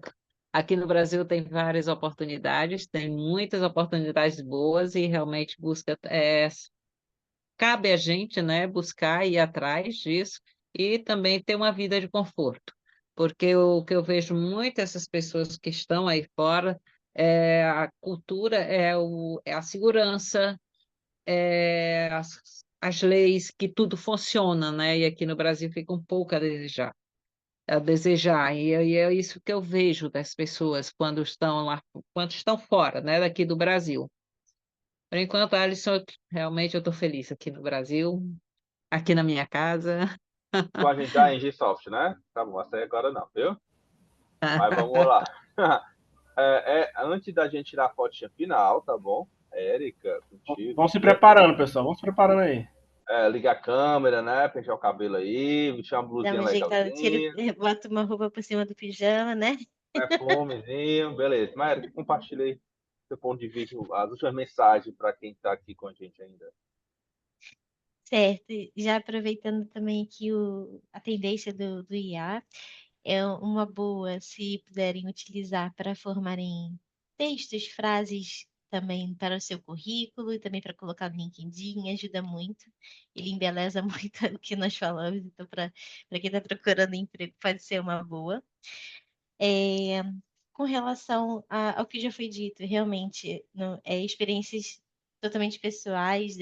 aqui no Brasil tem várias oportunidades, tem muitas oportunidades boas e realmente cabe a gente, né, buscar e ir atrás disso e também ter uma vida de conforto, porque o que eu vejo muito essas pessoas que estão aí fora, a cultura é a segurança, as leis, que tudo funciona, né? E aqui no Brasil fica um pouco a desejar. E é isso que eu vejo das pessoas quando estão lá, quando estão fora, né, daqui do Brasil. Por enquanto, Alisson, realmente eu estou feliz aqui no Brasil, aqui na minha casa. Com a gente da Engie né? Tá bom, essa aí agora não, viu? Mas vamos lá. Antes da gente tirar a fotinha final, tá bom? Érica, contigo Vão se aqui. preparando, pessoal. Vão se preparando aí. Ligar a câmera, né? Pentear o cabelo aí, vestir uma Dá blusinha uma ajeitada, legalzinha, bota uma roupa por cima do pijama, né? perfumezinho, beleza. Mas, Érica, compartilha aí seu ponto de vista, as últimas mensagens para quem está aqui com a gente ainda. Certo. E já aproveitando também aqui a tendência do IA, é uma boa se puderem utilizar para formarem textos, frases também para o seu currículo e também para colocar no LinkedIn, ajuda muito. Ele embeleza muito o que nós falamos, então para quem está procurando emprego pode ser uma boa. Com relação ao que já foi dito, realmente, experiências totalmente pessoais,